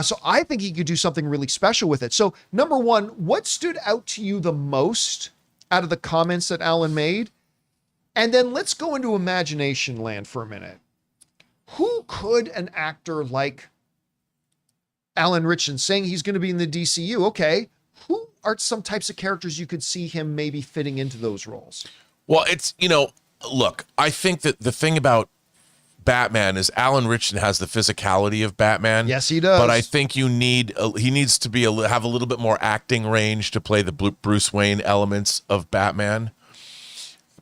So I think he could do something really special with it. So number one, what stood out to you the most out of the comments that Alan made? And then let's go into imagination land for a minute. Who could an actor like Alan Ritchson, saying he's going to be in the DCU? Okay, who are some types of characters you could see him maybe fitting into those roles? Well, it's, look, I think that the thing about Batman is Alan Ritchson has the physicality of Batman. Yes, he does. But I think he needs to have a little bit more acting range to play the Bruce Wayne elements of Batman.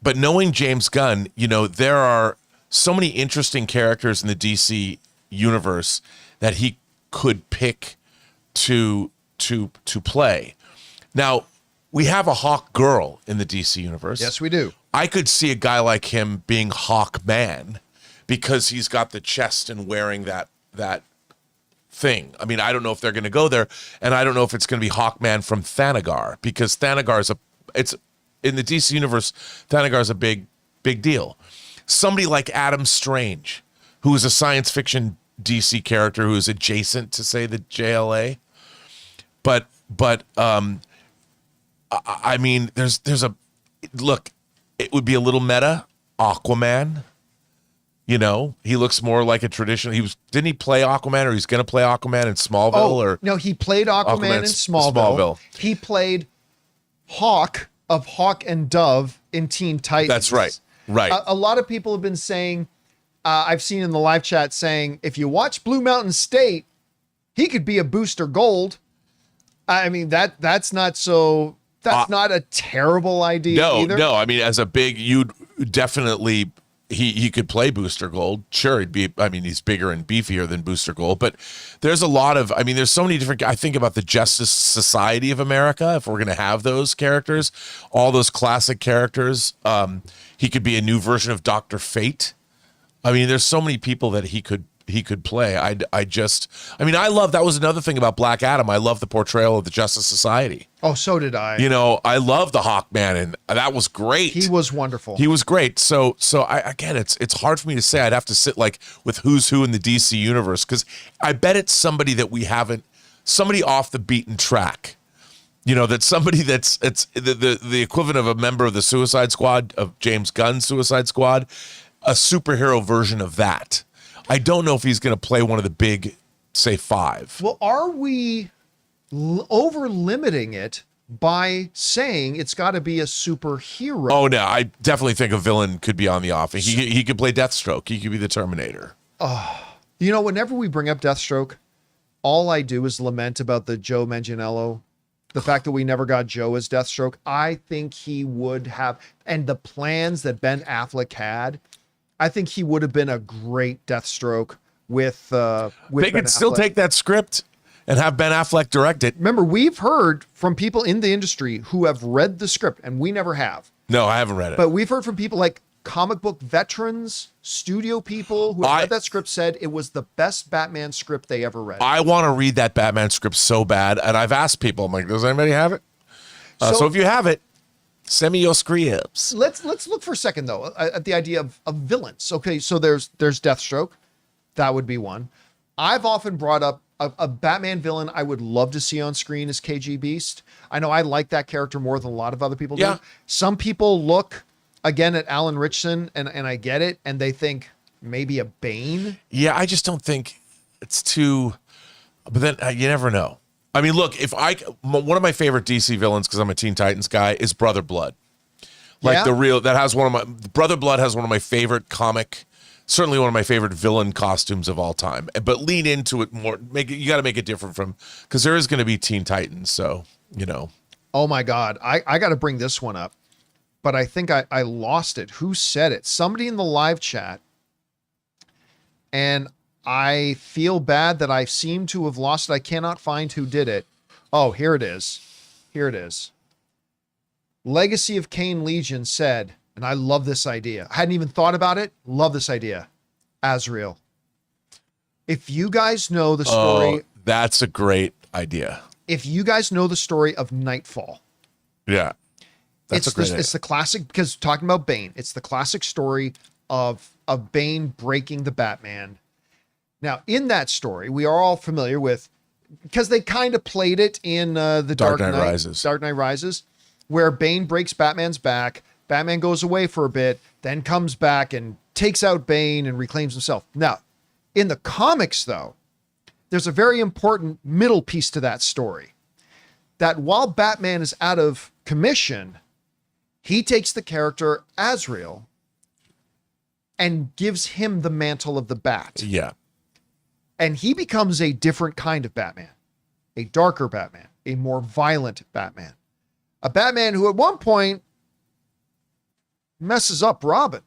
But knowing James Gunn, there are so many interesting characters in the DC universe that he could pick to play. Now, we have a Hawk Girl in the DC universe. Yes, we do. I could see a guy like him being Hawkman because he's got the chest and wearing that thing. I mean, I don't know if they're going to go there, and I don't know if it's going to be Hawkman from Thanagar, because Thanagar it's in the DC universe. Thanagar is a big big deal. Somebody like Adam Strange, who is a science fiction DC character who is adjacent to, say, the JLA. But I mean, there's a look. It would be a little meta. Aquaman. You know, he looks more like a traditional. Didn't he play Aquaman, or he's going to play Aquaman in Smallville? Or no, he played Aquaman in Smallville. He played Hawk of Hawk and Dove in Teen Titans. That's right. Right. A lot of people have been saying, I've seen in the live chat saying, if you watch Blue Mountain State, he could be a Booster Gold. I mean, that's not so. That's not a terrible idea either. No. I mean, as a big, you'd definitely. He could play Booster Gold. Sure, he's bigger and beefier than Booster Gold, but there's a lot of, there's so many different, I think about the Justice Society of America, if we're going to have those characters, all those classic characters. He could be a new version of Dr. Fate. There's so many people that he could play. I love, that was another thing about Black Adam. I love the portrayal of the Justice Society. Oh, so did I. I love the Hawkman, and that was great. He was wonderful. He was great. So again, it's hard for me to say. I'd have to sit like with who's who in the DC universe, because I bet it's somebody that we haven't, somebody off the beaten track. That somebody it's the equivalent of a member of the Suicide Squad, of James Gunn's Suicide Squad, a superhero version of that. I don't know if he's going to play one of the big, say, five. Well, are we over limiting it by saying it's got to be a superhero? Oh, no. I definitely think a villain could be on the offense. He could play Deathstroke. He could be the Terminator. Whenever we bring up Deathstroke, all I do is lament about the Joe Manganiello, the fact that we never got Joe as Deathstroke. I think he would have, and the plans that Ben Affleck had, I think he would have been a great Deathstroke with They Ben could still Affleck. take that script and have Ben Affleck direct it. Remember, we've heard from people in the industry who have read the script, and we never have. No, I haven't read it. But we've heard from people like comic book veterans, studio people who have read that script, said it was the best Batman script they ever read. I want to read that Batman script so bad, and I've asked people, I'm like, does anybody have it? So if you have it, send me your scripts. Let's look for a second, though, at the idea of villains. Okay, so there's Deathstroke. That would be one. I've often brought up a Batman villain I would love to see on screen is KG Beast. I know I like that character more than a lot of other people do. Some people look, again, at Alan Ritchson, and I get it, and they think maybe a Bane. Yeah, I just don't think it's too... But then you never know. Look, one of my favorite DC villains, because I'm a Teen Titans guy, is Brother Blood. Brother Blood has one of my favorite certainly one of my favorite villain costumes of all time. But lean into it more. You got to make it different because there is going to be Teen Titans. So, Oh my God. I got to bring this one up, but I think I lost it. Who said it? Somebody in the live chat. And I feel bad that I seem to have lost it. I cannot find who did it. Oh, here it is. Legacy of Kain Legion said, and I love this idea. I hadn't even thought about it. Love this idea. Azrael. If you guys know the story. That's a great idea. If you guys know the story of Nightfall. Yeah. It's the classic, because talking about Bane, it's the classic story of Bane breaking the Batman. Now, in that story, we are all familiar with, because they kind of played it in the Dark Knight Rises, where Bane breaks Batman's back. Batman goes away for a bit, then comes back and takes out Bane and reclaims himself. Now, in the comics, though, there's a very important middle piece to that story. That while Batman is out of commission, he takes the character Azrael and gives him the mantle of the Bat. Yeah. And he becomes a different kind of Batman, a darker Batman, a more violent Batman, a Batman who at one point messes up Robin.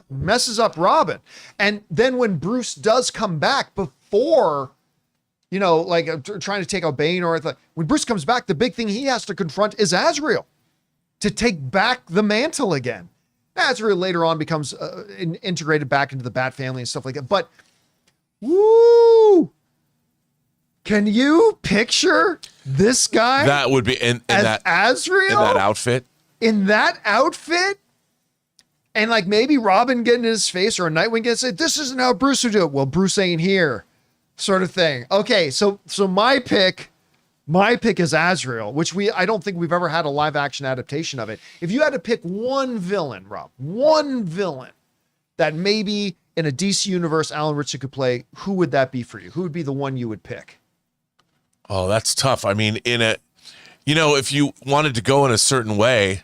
Messes up Robin. And then when Bruce does come back before, trying to take out Bane, when Bruce comes back, the big thing he has to confront is Azrael to take back the mantle again. Azrael later on becomes integrated back into the Bat family and stuff like that. But woo! Can you picture this guy? That would be as Azrael in that outfit. In that outfit? And like maybe Robin getting in his face or a Nightwing getting say, this isn't how Bruce would do it. Well, Bruce ain't here, sort of thing. Okay, so my pick is Azrael, which I don't think we've ever had a live action adaptation of it. If you had to pick one villain, Rob, one villain that maybe in a DC universe Alan Ritchson could play, who would that be for you? Who would be the one you would pick? Oh, that's tough. I mean, if you wanted to go in a certain way,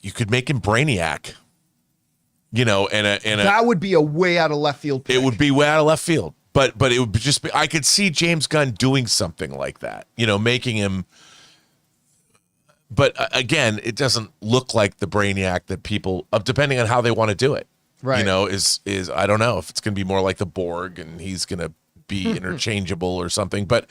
you could make him Brainiac. That would be a way out of left field pick. It would be way out of left field. But it would just be, I could see James Gunn doing something like that, making him. But again, it doesn't look like the Brainiac that people, depending on how they want to do it, right? Is I don't know if it's going to be more like the Borg and he's going to be interchangeable or something. But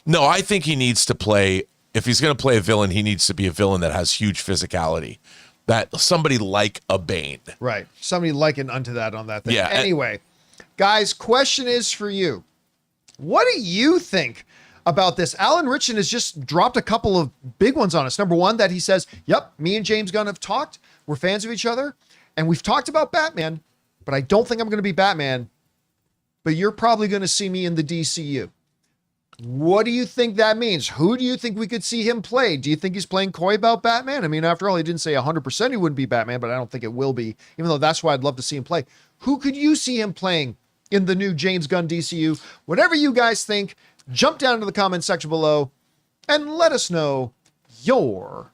no, I think he needs to play. If he's going to play a villain, he needs to be a villain that has huge physicality. That somebody like a Bane, right? Somebody likened unto that on that thing. Yeah. Anyway. Guys, question is for you. What do you think about this? Alan Ritchson has just dropped a couple of big ones on us. Number one, that he says, yep, me and James Gunn have talked. We're fans of each other. And we've talked about Batman, but I don't think I'm going to be Batman. But you're probably going to see me in the DCU. What do you think that means? Who do you think we could see him play? Do you think he's playing coy about Batman? I mean, after all, he didn't say 100% he wouldn't be Batman, but I don't think it will be, even though that's why I'd love to see him play. Who could you see him playing in the new James Gunn DCU? Whatever you guys think, jump down into the comment section below and let us know your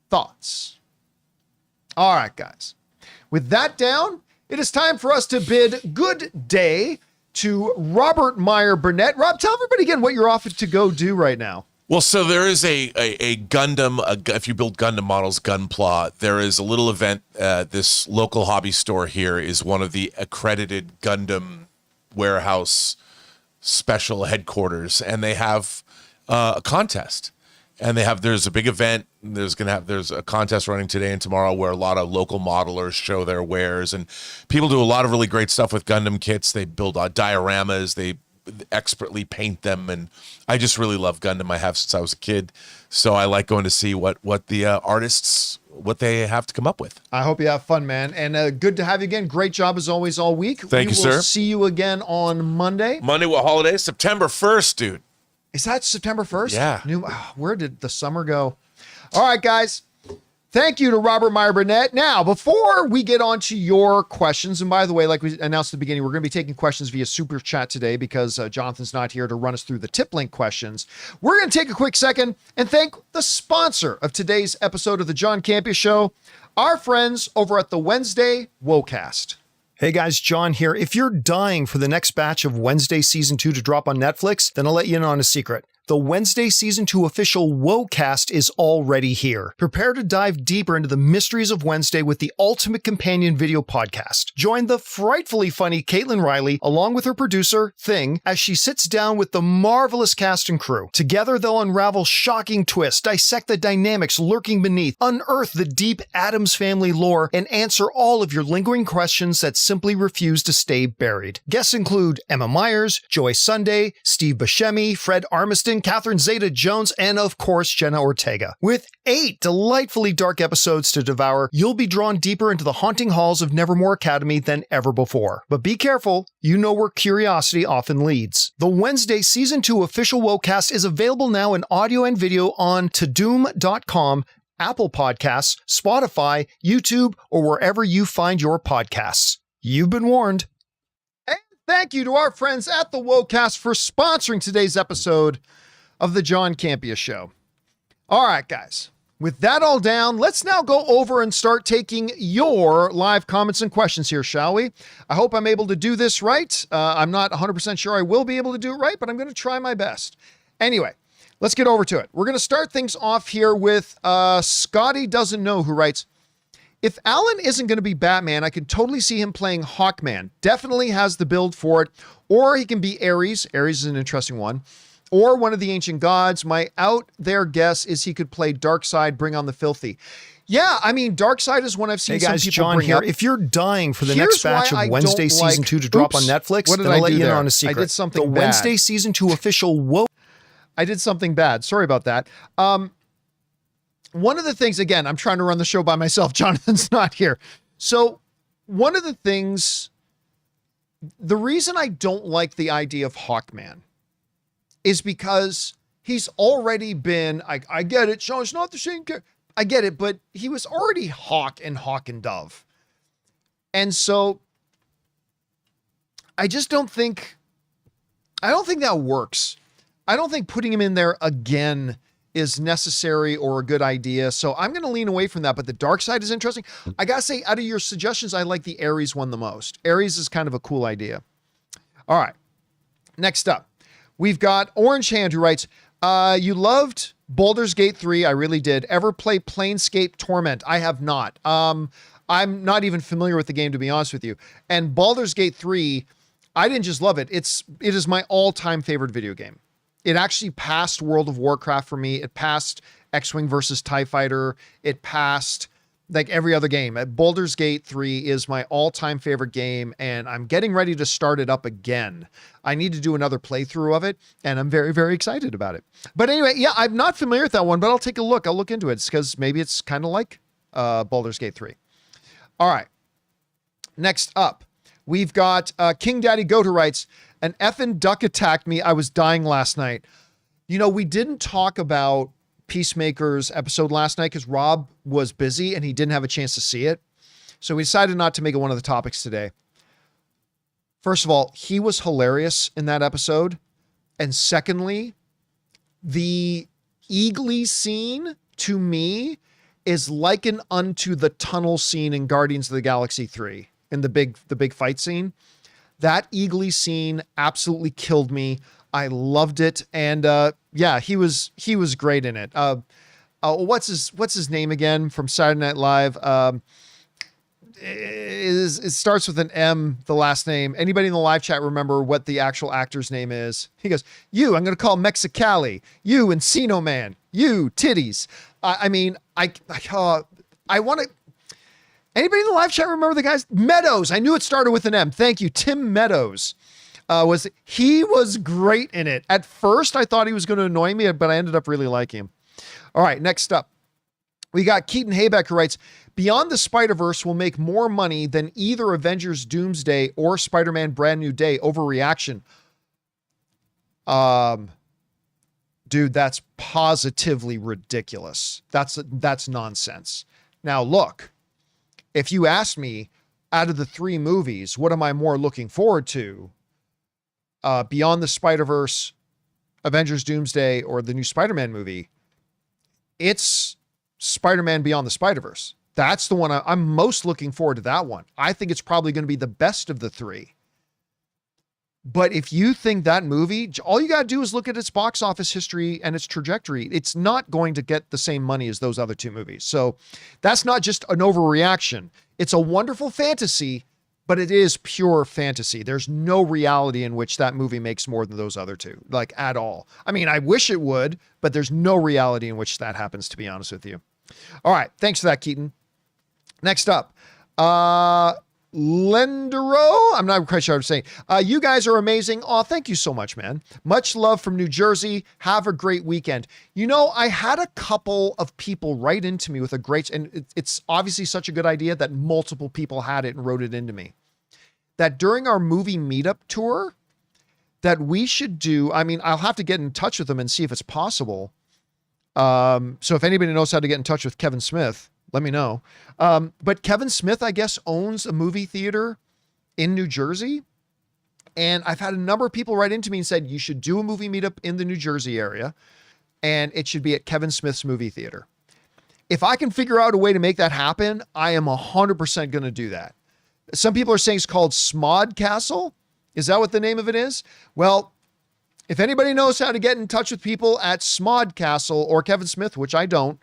thoughts. All right, guys. With that down, it is time for us to bid good day to Robert Meyer Burnett. Rob, tell everybody again what you're off to go do right now. Well, so there is a Gundam, if you build Gundam models, Gunpla, there is a little event. This local hobby store here is one of the accredited Gundam warehouse special headquarters, and they have a contest. And there's a big event. There's a contest running today and tomorrow where a lot of local modelers show their wares, and people do a lot of really great stuff with Gundam kits. They build dioramas. They expertly paint them, and I just really love Gundam. I have since I was a kid, so I like going to see what the artists, what they have to come up with. I hope you have fun, man, and good to have you again. Great job as always all week. Thank you, sir. We will see you again on Monday. Monday, what holiday? September 1st, dude. Is that September 1st? Yeah. Where did the summer go? All right, guys. Thank you to Robert Meyer Burnett. Now, before we get on to your questions, and by the way, like we announced at the beginning, we're going to be taking questions via Super Chat today because Jonathan's not here to run us through the tip link questions. We're going to take a quick second and thank the sponsor of today's episode of the John Campea Show, our friends over at the Wednesday Wocast. Hey guys, John here. If you're dying for the next batch of Wednesday Season 2 to drop on Netflix, then I'll let you in on a secret. The Wednesday Season 2 official Wocast is already here. Prepare to dive deeper into the mysteries of Wednesday with the ultimate companion video podcast. Join the frightfully funny Caitlin Riley, along with her producer, Thing, as she sits down with the marvelous cast and crew. Together, they'll unravel shocking twists, dissect the dynamics lurking beneath, unearth the deep Addams Family lore, and answer all of your lingering questions that simply refuse to stay buried. Guests include Emma Myers, Joy Sunday, Steve Buscemi, Fred Armiston, Catherine Zeta-Jones, and of course, Jenna Ortega. With 8 delightfully dark episodes to devour, you'll be drawn deeper into the haunting halls of Nevermore Academy than ever before. But be careful, you know where curiosity often leads. The Wednesday Season 2 official Wocast is available now in audio and video on Tadoom.com, Apple Podcasts, Spotify, YouTube, or wherever you find your podcasts. You've been warned. And thank you to our friends at the Wocast for sponsoring today's episode of the John Campea Show. All right, guys. With that all down, let's now go over and start taking your live comments and questions here, shall we? I hope I'm able to do this right. I'm not 100% sure I will be able to do it right, but I'm going to try my best. Anyway, let's get over to it. We're going to start things off here with Scotty Doesn't Know, who writes, if Alan isn't going to be Batman, I can totally see him playing Hawkman. Definitely has the build for it. Or he can be Ares. Ares is an interesting one. Or one of the ancient gods. My out there guess is he could play Darkseid, Bring on the Filthy. Yeah, I mean, Darkseid is one I've seen some people John bring here. up. If you're dying for the next batch of Wednesday Season 2 to drop on Netflix, what did then I I'll let do you in there? on a secret. I did something the bad. Wednesday Season 2 official I did something bad. Sorry about that. One of the things, again, I'm trying to run the show by myself. Jonathan's not here. So one of the things, the reason I don't like the idea of Hawkman is because he's already been, I get it, Sean, it's not the same character. I get it, but he was already Hawk and Dove. And so I don't think that works. I don't think putting him in there again is necessary or a good idea. So I'm going to lean away from that, but the dark side is interesting. I got to say, out of your suggestions, I like the Ares one the most. Ares is kind of a cool idea. All right. Next up, we've got Orange Hand who writes, you loved Baldur's Gate 3. I really did. Ever play Planescape Torment? I have not. I'm not even familiar with the game, to be honest with you. And Baldur's Gate 3, I didn't just love it. It is my all-time favorite video game. It actually passed World of Warcraft for me. It passed X-Wing versus TIE Fighter. It passed like every other game. Baldur's Gate 3 is my all-time favorite game, and I'm getting ready to start it up again. I need to do another playthrough of it, and I'm very, very excited about it. But anyway, yeah, I'm not familiar with that one, but I'll take a look. I'll look into it because maybe it's kind of like Baldur's Gate 3. All right. Next up, we've got King Daddy Goat who writes, an effing duck attacked me. I was dying last night. You know, we didn't talk about Peacemaker's episode last night because Rob was busy and he didn't have a chance to see it. So we decided not to make it one of the topics today. First of all, he was hilarious in that episode. And secondly, the Eagly scene to me is likened unto the tunnel scene in Guardians of the Galaxy 3 in the big fight scene. That Eagly scene absolutely killed me. I loved it. And yeah, he was great in it. What's his name again from Saturday Night Live? It starts with an M, the last name. Anybody in the live chat remember what the actual actor's name is? He goes, you, I'm going to call Mexicali. You, Encino Man. You, titties. I want to... Anybody in the live chat remember the guy's Meadows? I knew it started with an M. Thank you. Tim Meadows was great in it. At first, I thought he was going to annoy me, but I ended up really liking him. All right, next up, we got Keaton Haybeck who writes, Beyond the Spider-Verse will make more money than either Avengers Doomsday or Spider-Man Brand New Day. Overreaction. Dude, that's positively ridiculous. That's nonsense. Now look, if you ask me, out of the three movies, what am I more looking forward to? Beyond the Spider-Verse, Avengers Doomsday, or the new Spider-Man movie? It's Spider-Man Beyond the Spider-Verse. That's the one I'm most looking forward to, that one. I think it's probably going to be the best of the three. But if you think that movie, all you got to do is look at its box office history and its trajectory. It's not going to get the same money as those other two movies. So that's not just an overreaction. It's a wonderful fantasy, but it is pure fantasy. There's no reality in which that movie makes more than those other two, like at all. I mean, I wish it would, but there's no reality in which that happens, to be honest with you. All right. Thanks for that, Keaton. Next up, Lendero, I'm not quite sure how to say. You guys are amazing. Oh, thank you so much, man. Much love from New Jersey. Have a great weekend. You know, I had a couple of people write into me with a great, and it's obviously such a good idea that multiple people had it and wrote it into me, that during our movie meetup tour, that we should do, I mean, I'll have to get in touch with them and see if it's possible. So if anybody knows how to get in touch with Kevin Smith, let me know. But Kevin Smith, I guess, owns a movie theater in New Jersey. And I've had a number of people write into me and said, you should do a movie meetup in the New Jersey area. And it should be at Kevin Smith's movie theater. If I can figure out a way to make that happen, I am 100% going to do that. Some people are saying it's called Smod Castle. Is that what the name of it is? Well, if anybody knows how to get in touch with people at Smod Castle or Kevin Smith, which I don't,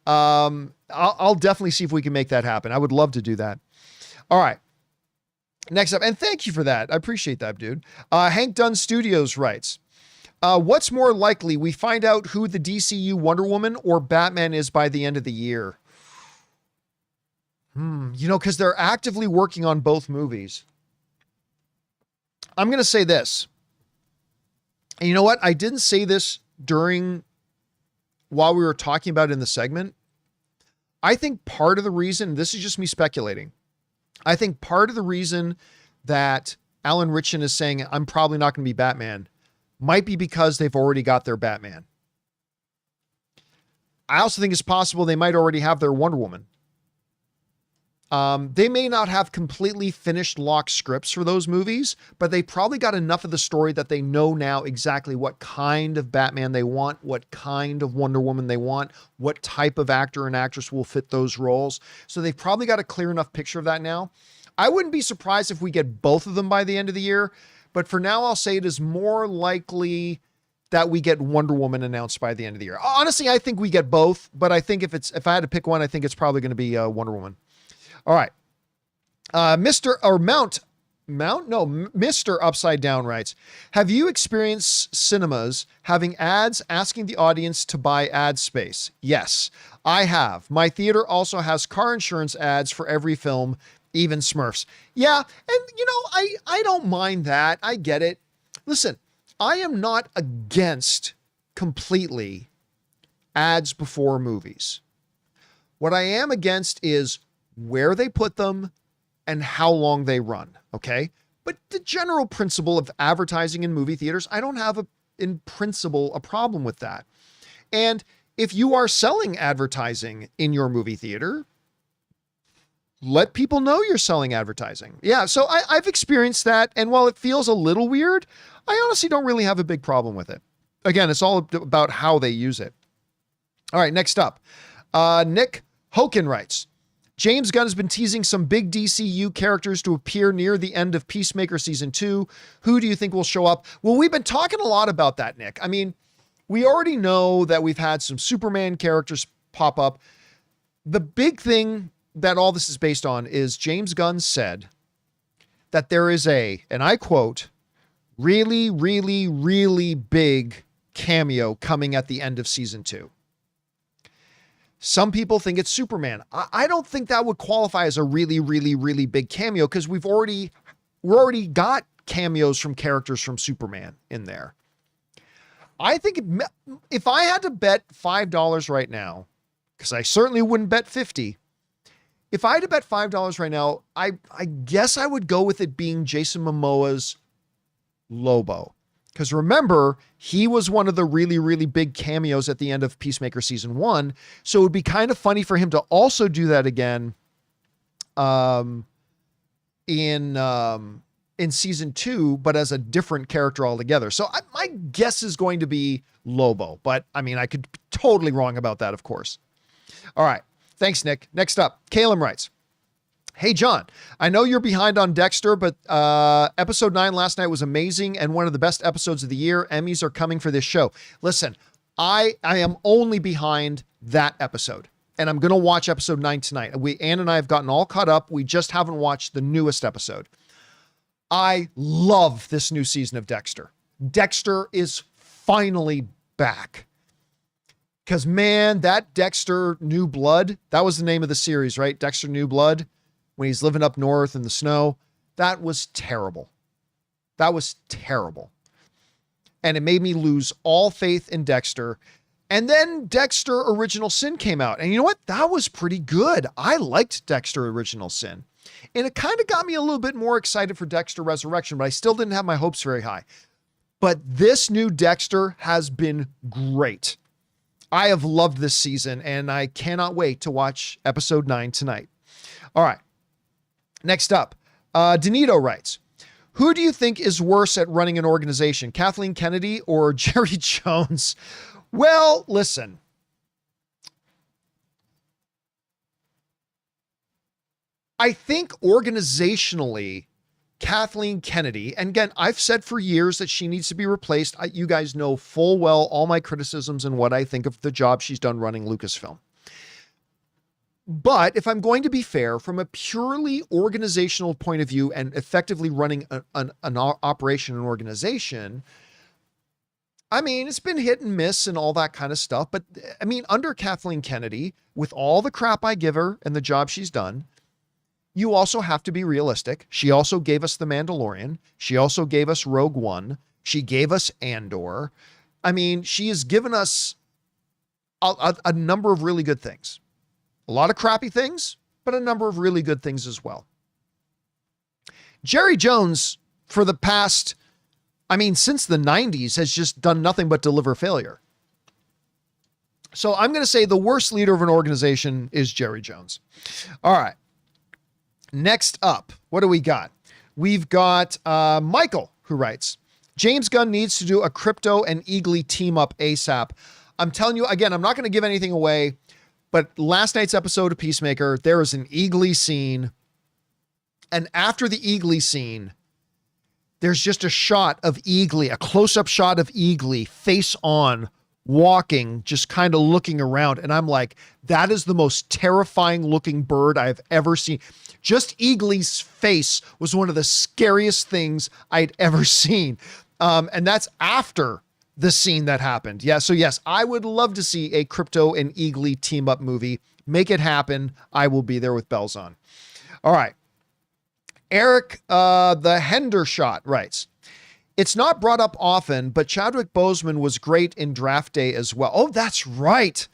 I'll definitely see if we can make that happen. I would love to do that. All right. Next up, and thank you for that. I appreciate that, dude. Hank Dunn Studios writes, what's more likely, we find out who the DCU Wonder Woman or Batman is by the end of the year? You know, because they're actively working on both movies. I'm going to say this. And you know what? I didn't say this while we were talking about it in the segment. I think part of the reason, this is just me speculating, I think part of the reason that Alan Ritchson is saying, I'm probably not going to be Batman, might be because they've already got their Batman. I also think it's possible they might already have their Wonder Woman. They may not have completely finished locked scripts for those movies, but they probably got enough of the story that they know now exactly what kind of Batman they want, what kind of Wonder Woman they want, what type of actor and actress will fit those roles. So they've probably got a clear enough picture of that now. I wouldn't be surprised if we get both of them by the end of the year, but for now I'll say it is more likely that we get Wonder Woman announced by the end of the year. Honestly, I think we get both, but I think if I had to pick one, I think it's probably going to be Wonder Woman. All right. Mr. Upside Down writes, have you experienced cinemas having ads asking the audience to buy ad space? Yes, I have. My theater also has car insurance ads for every film, even Smurfs. Yeah. And I don't mind that. I get it. Listen, I am not against completely ads before movies. What I am against is where they put them and how long they run. Okay. But the general principle of advertising in movie theaters, I don't have in principle a problem with that. And if you are selling advertising in your movie theater, let people know you're selling advertising. Yeah. So I've experienced that. And while it feels a little weird, I honestly don't really have a big problem with it. Again, it's all about how they use it. All right. Next up, Nick Hoken writes, James Gunn has been teasing some big DCU characters to appear near the end of Peacemaker Season 2. Who do you think will show up? Well, we've been talking a lot about that, Nick. I mean, we already know that we've had some Superman characters pop up. The big thing that all this is based on is James Gunn said that there is and I quote, really, really, really big cameo coming at the end of Season 2. Some people think it's Superman. I don't think that would qualify as a really, really, really big cameo because we're already got cameos from characters from Superman in there. I think if I had to bet $5 right now, because I certainly wouldn't bet 50, if I had to bet $5 right now, I guess I would go with it being Jason Momoa's Lobo. Because remember, he was one of the really, really big cameos at the end of Peacemaker Season 1. So it would be kind of funny for him to also do that again in Season 2, but as a different character altogether. So my guess is going to be Lobo. But, I mean, I could be totally wrong about that, of course. All right. Thanks, Nick. Next up, Caleb writes, hey, John, I know you're behind on Dexter, but episode 9 last night was amazing and one of the best episodes of the year. Emmys are coming for this show. Listen, I am only behind that episode, and I'm going to watch episode 9 tonight. Ann and I have gotten all caught up. We just haven't watched the newest episode. I love this new season of Dexter. Dexter is finally back. Because, man, that Dexter New Blood, that was the name of the series, right? Dexter New Blood. When he's living up north in the snow, that was terrible. That was terrible. And it made me lose all faith in Dexter. And then Dexter Original Sin came out. And you know what? That was pretty good. I liked Dexter Original Sin. And it kind of got me a little bit more excited for Dexter Resurrection, but I still didn't have my hopes very high. But this new Dexter has been great. I have loved this season, and I cannot wait to watch episode 9 tonight. All right. Next up, Danito writes, who do you think is worse at running an organization, Kathleen Kennedy or Jerry Jones? Well, listen. I think organizationally, Kathleen Kennedy, and again, I've said for years that she needs to be replaced. You guys know full well all my criticisms and what I think of the job she's done running Lucasfilm. But if I'm going to be fair, from a purely organizational point of view and effectively running an operation and organization, I mean, it's been hit and miss and all that kind of stuff. But I mean, under Kathleen Kennedy, with all the crap I give her and the job she's done, you also have to be realistic. She also gave us The Mandalorian. She also gave us Rogue One. She gave us Andor. I mean, she has given us a number of really good things. A lot of crappy things, but a number of really good things as well. Jerry Jones, for the past, since the 90s, has just done nothing but deliver failure. So I'm going to say the worst leader of an organization is Jerry Jones. All right. Next up, what do we got? We've got Michael, who writes, James Gunn needs to do a Crypto and Eagly team up ASAP. I'm telling you, again, I'm not going to give anything away, but last night's episode of Peacemaker, there is an Eagly scene. And after the Eagly scene, there's just a shot of Eagly, a close-up shot of Eagly face on, walking, just kind of looking around. And I'm like, that is the most terrifying looking bird I've ever seen. Just Eagly's face was one of the scariest things I'd ever seen. And that's after the scene that happened. Yeah. So yes, I would love to see a Crypto and Eagly team up movie. Make it happen. I will be there with bells on. All right. Eric, the Hendershot writes, it's not brought up often, but Chadwick Boseman was great in Draft Day as well. Oh, that's right.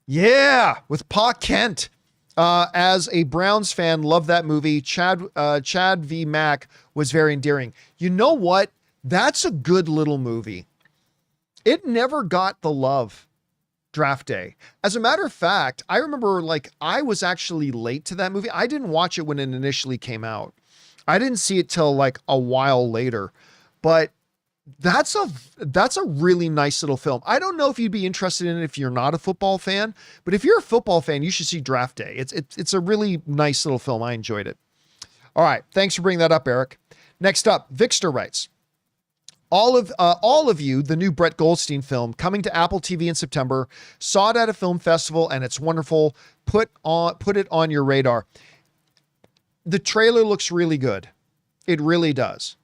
Yeah. With Pa Kent. As a Browns fan, love that movie. Chad V. Mack was very endearing. You know what? That's a good little movie. It never got the love, Draft Day. As a matter of fact, I remember I was actually late to that movie. I didn't watch it when it initially came out. I didn't see it till a while later, but that's a really nice little film. I don't know if you'd be interested in it if you're not a football fan, but if you're a football fan, you should see Draft Day. It's a really nice little film. I enjoyed it. All right. Thanks for bringing that up, Eric. Next up, Vixter writes, all of you, the new Brett Goldstein film coming to Apple TV in September, saw it at a film festival and it's wonderful. Put it on your radar. The trailer looks really good. It really does.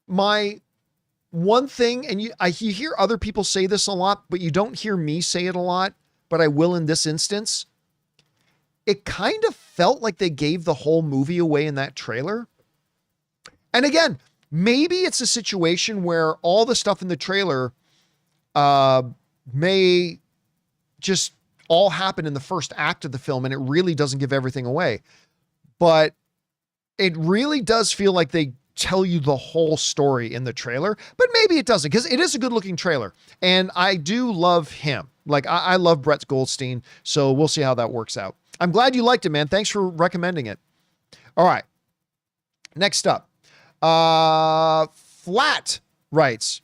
My one thing, and you hear other people say this a lot, but you don't hear me say it a lot, but I will in this instance. It kind of felt like they gave the whole movie away in that trailer. And again, maybe it's a situation where all the stuff in the trailer may just all happen in the first act of the film and it really doesn't give everything away. But it really does feel like they tell you the whole story in the trailer, but maybe it doesn't, because it is a good looking trailer. And I do love him. I love Brett Goldstein. So we'll see how that works out. I'm glad you liked it, man. Thanks for recommending it. All right. Next up, Flat writes,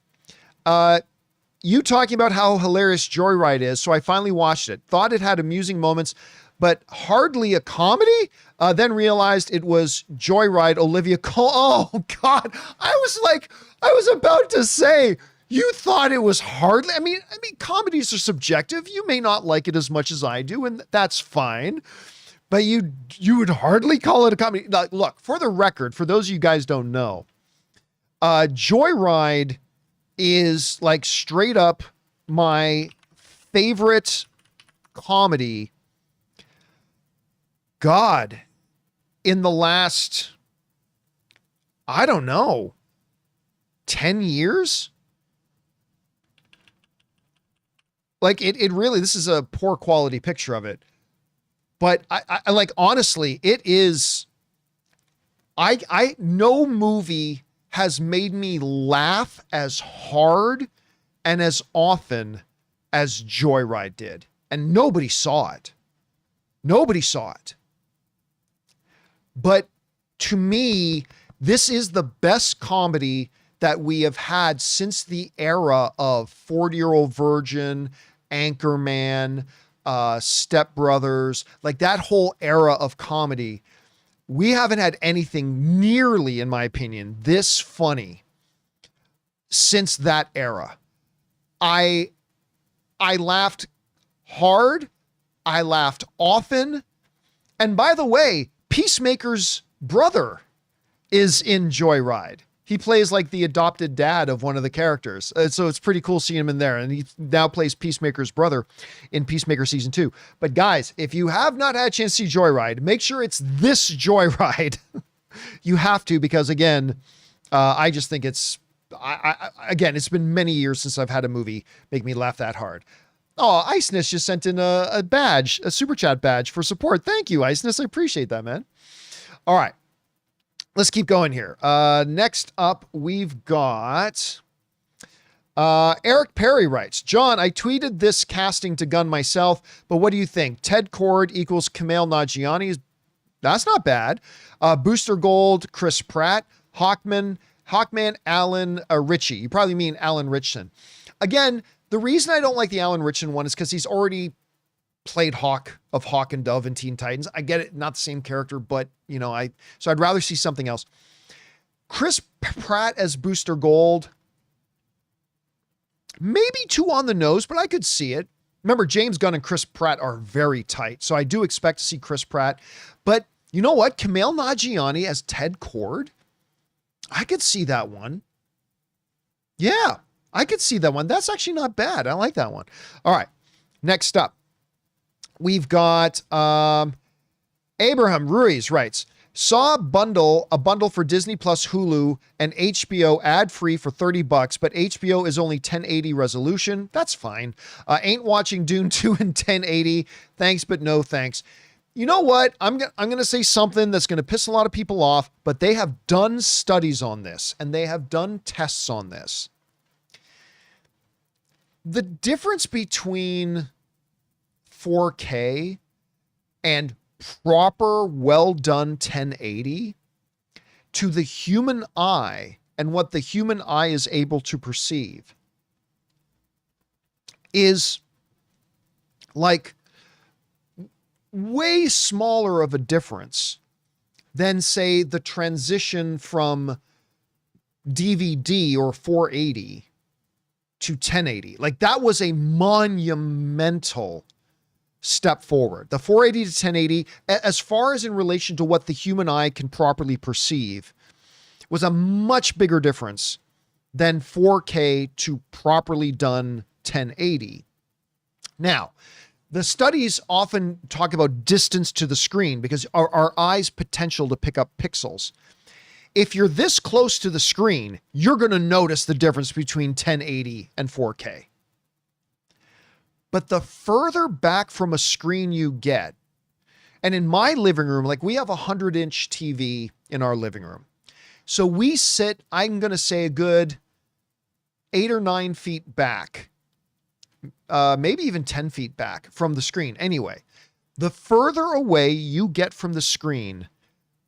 you talking about how hilarious Joyride is. So I finally watched it, thought it had amusing moments, but hardly a comedy. Then realized it was Joyride, Olivia Colman. Oh God. I was about to say, you thought it was hardly, comedies are subjective. You may not like it as much as I do, and that's fine, but you would hardly call it a comedy. Now, look, for the record, for those of you guys don't know, Joyride is straight up my favorite comedy. God, in the last, I don't know, 10 years? It really, this is a poor quality picture of it. But I honestly, it is, no movie has made me laugh as hard and as often as Joyride did. And nobody saw it. Nobody saw it. But to me, this is the best comedy that we have had since the era of 40-Year-Old Virgin, Anchorman, Step Brothers, that whole era of comedy. We haven't had anything nearly, in my opinion, this funny since that era. I laughed hard. I laughed often. And by the way, Peacemaker's brother is in Joyride. He plays the adopted dad of one of the characters. So it's pretty cool seeing him in there. And he now plays Peacemaker's brother in Peacemaker Season 2. But guys, if you have not had a chance to see Joyride, make sure it's this Joyride. You have to, because again, I just think it's, again, it's been many years since I've had a movie make me laugh that hard. Oh, Iceness just sent in a badge, a super chat badge for support. Thank you, Iceness. I appreciate that, man. All right. Let's keep going here. Next up, we've got Eric Perry writes, John, I tweeted this casting to Gunn myself, but what do you think? Ted Kord equals Kumail Nanjiani. That's not bad. Booster Gold, Chris Pratt, Hawkman, Alan Ritchie. You probably mean Alan Ritchson. Again, the reason I don't like the Alan Ritchson one is because he's already played Hawk and Dove in Teen Titans. I get it, not the same character, but so I'd rather see something else. Chris Pratt as Booster Gold, maybe too on the nose, but I could see it. Remember, James Gunn and Chris Pratt are very tight, so I do expect to see Chris Pratt. But you know what? Kumail Nanjiani as Ted Kord, I could see that one. Yeah, I could see that one. That's actually not bad. I like that one. All right, next up. We've got Abraham Ruiz writes, saw a bundle for Disney Plus, Hulu, and HBO ad-free for $30, but HBO is only 1080 resolution. That's fine. Ain't watching Dune 2 in 1080. Thanks, but no thanks. You know what? I'm going to say something that's going to piss a lot of people off, but they have done studies on this, and they have done tests on this. The difference between 4K and proper, well-done 1080 to the human eye and what the human eye is able to perceive is like way smaller of a difference than, say, the transition from DVD or 480 to 1080. Like, that was a monumental step forward. The 480 to 1080, as far as in relation to what the human eye can properly perceive, was a much bigger difference than 4K to properly done 1080. Now, the studies often talk about distance to the screen because our eye's potential to pick up pixels. If you're this close to the screen, you're going to notice the difference between 1080 and 4K. But the further back from a screen you get, and in my living room, like we have a 100-inch TV in our living room. So we sit, I'm going to say a good 8 or 9 feet back, maybe even 10 feet back from the screen. Anyway, the further away you get from the screen,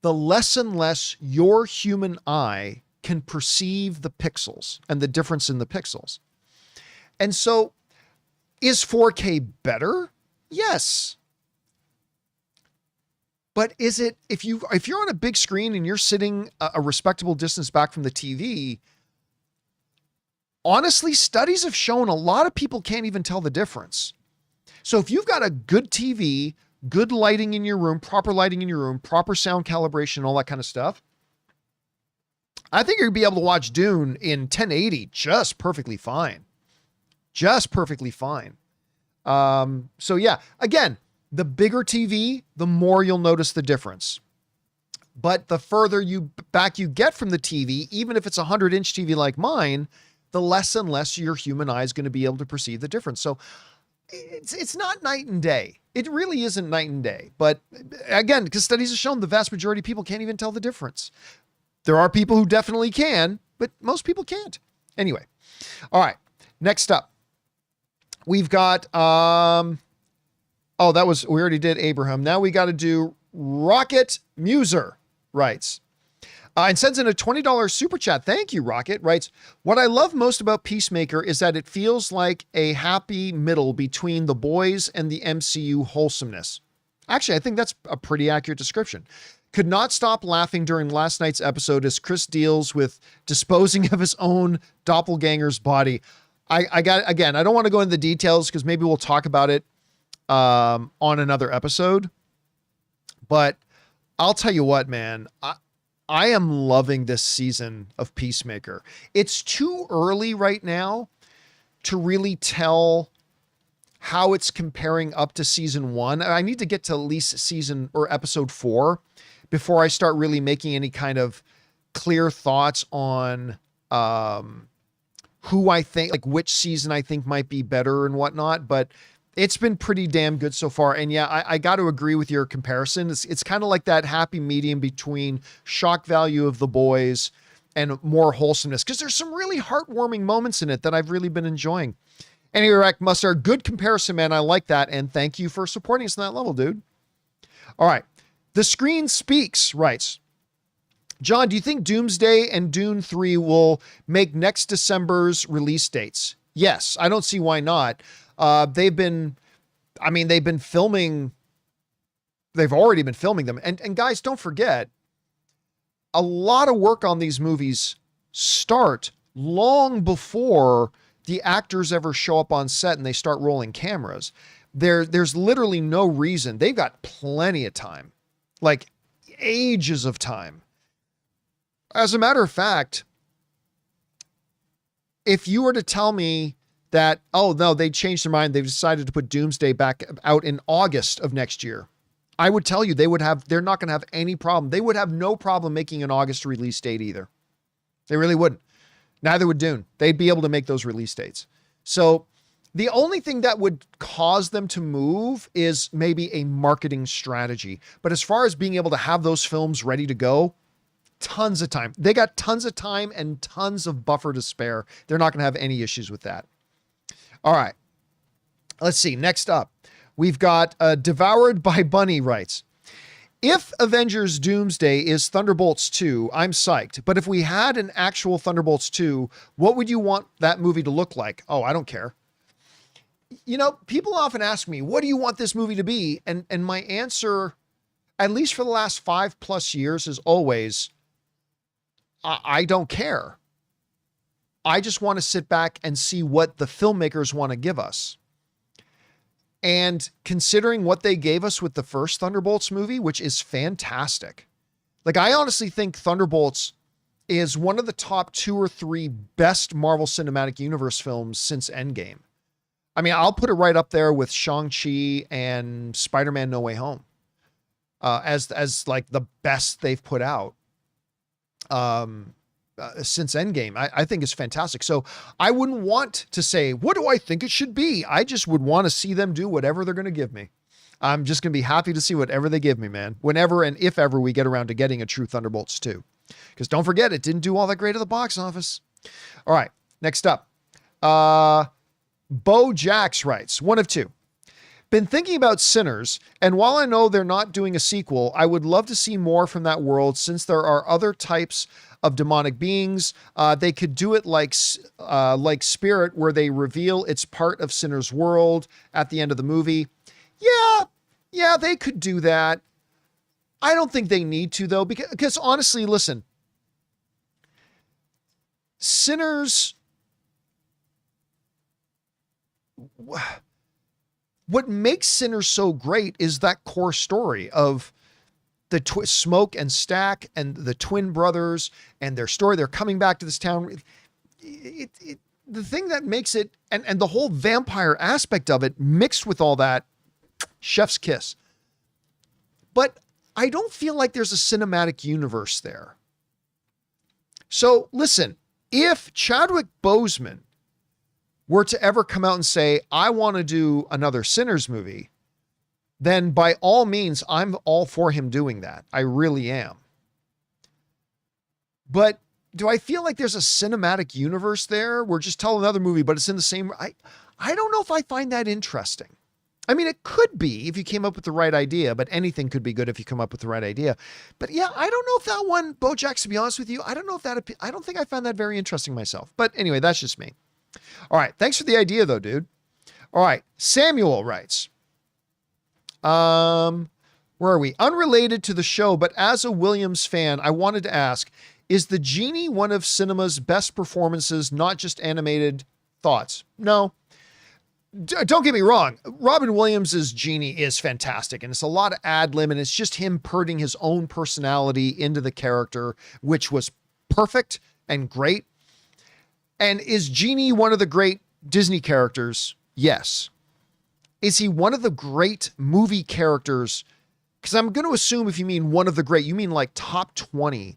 the less and less your human eye can perceive the pixels and the difference in the pixels. And so, is 4K better? Yes. But is it, if you're on a big screen and you're sitting a respectable distance back from the TV, honestly, studies have shown a lot of people can't even tell the difference. So if you've got a good TV, good lighting in your room, proper lighting in your room, proper sound calibration, all that kind of stuff, I think you're going to be able to watch Dune in 1080 just perfectly fine. Just perfectly fine. So yeah, again, the bigger TV, the more you'll notice the difference. But the further back you get from the TV, even if it's a 100-inch TV like mine, the less and less your human eye is going to be able to perceive the difference. So it's not night and day. It really isn't night and day. But again, because studies have shown the vast majority of people can't even tell the difference. There are people who definitely can, but most people can't. Anyway. All right. Next up. We've got, we already did Abraham. Now we got to do Rocket Muser writes, and sends in a $20 super chat. Thank you, Rocket. Writes, what I love most about Peacemaker is that it feels like a happy middle between the boys and the MCU wholesomeness. Actually, I think that's a pretty accurate description. Could not stop laughing during last night's episode as Chris deals with disposing of his own doppelganger's body. I don't want to go into the details because maybe we'll talk about it on another episode. But I'll tell you what, man, I am loving this season of Peacemaker. It's too early right now to really tell how it's comparing up to season 1. I need to get to at least season or episode 4 before I start really making any kind of clear thoughts on who I think, like which season I think might be better and whatnot. But It's been pretty damn good so far. And yeah, I got to agree with your comparison. It's kind of like that happy medium between shock value of The Boys and more wholesomeness, because there's some really heartwarming moments in it that I've really been enjoying. Anyway, Rack Mustard, good comparison, man. I like that. And thank you for supporting us on that level, dude. All right. The Screen Speaks writes, John, do you think Doomsday and Dune 3 will make next December's release dates? Yes. I don't see why not. They've been filming. They've already been filming them. And guys, don't forget, a lot of work on these movies start long before the actors ever show up on set and they start rolling cameras. There's literally no reason. They've got plenty of time, like ages of time. As a matter of fact, if you were to tell me that, oh no, they changed their mind, they've decided to put Doomsday back out in August of next year, I would tell you they're not going to have any problem. They would have no problem making an August release date either. They really wouldn't. Neither would Dune. They'd be able to make those release dates. So the only thing that would cause them to move is maybe a marketing strategy. But as far as being able to have those films ready to go, tons of time. They got tons of time and tons of buffer to spare. They're not going to have any issues with that. All right. Let's see. Next up, we've got Devoured by Bunny writes, if Avengers Doomsday is Thunderbolts 2, I'm psyched. But if we had an actual Thunderbolts 2, what would you want that movie to look like? Oh, I don't care. You know, people often ask me, what do you want this movie to be? And my answer, at least for the last 5+ years, is always, I don't care. I just want to sit back and see what the filmmakers want to give us. And considering what they gave us with the first Thunderbolts movie, which is fantastic. Like, I honestly think Thunderbolts is one of the top 2 or 3 best Marvel Cinematic Universe films since Endgame. I mean, I'll put it right up there with Shang-Chi and Spider-Man No Way Home as like the best they've put out since Endgame. I think it's fantastic. So I wouldn't want to say, what do I think it should be? I just would want to see them do whatever they're going to give me. I'm just going to be happy to see whatever they give me, man. Whenever and if ever we get around to getting a true Thunderbolts 2. Because don't forget, it didn't do all that great at the box office. All right, next up. Bo Jax writes, one of two. Been thinking about Sinners, and while I know they're not doing a sequel, I would love to see more from that world since there are other types of demonic beings. They could do it like Spirit, where they reveal it's part of Sinner's world at the end of the movie. Yeah, they could do that. I don't think they need to, though, because honestly, listen, Sinners... What makes Sinners so great is that core story of the Smoke and Stack and the twin brothers and their story. They're coming back to this town. The thing that makes it, and the whole vampire aspect of it mixed with all that, chef's kiss. But I don't feel like there's a cinematic universe there. So listen, if Chadwick Boseman were to ever come out and say, I want to do another Sinners movie, then by all means, I'm all for him doing that. I really am. But do I feel like there's a cinematic universe there? We're just telling another movie, but it's in the same... I don't know if I find that interesting. I mean, it could be if you came up with the right idea, but anything could be good if you come up with the right idea. But yeah, I don't know if that one, Bo Jax, to be honest with you, I don't know if that... I don't think I found that very interesting myself. But anyway, that's just me. All right. Thanks for the idea, though, dude. All right. Samuel writes, where are we? Unrelated to the show, but as a Williams fan, I wanted to ask, is the Genie one of cinema's best performances, not just animated? Thoughts? No. Don't get me wrong. Robin Williams' Genie is fantastic, and it's a lot of ad-lib, and it's just him putting his own personality into the character, which was perfect and great. And is Genie one of the great Disney characters? Yes. Is he one of the great movie characters? Because I'm going to assume if you mean one of the great, you mean like top 20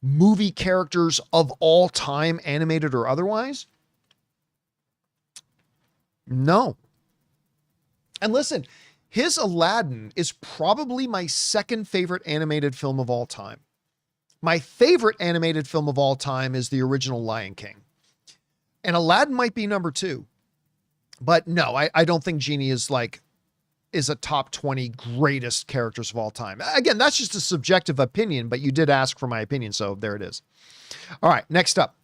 movie characters of all time, animated or otherwise? No. And listen, his Aladdin is probably my second favorite animated film of all time. My favorite animated film of all time is the original Lion King. And Aladdin might be number 2. But no, I don't think Genie is a top 20 greatest characters of all time. Again, that's just a subjective opinion, but you did ask for my opinion, so there it is. All right, next up.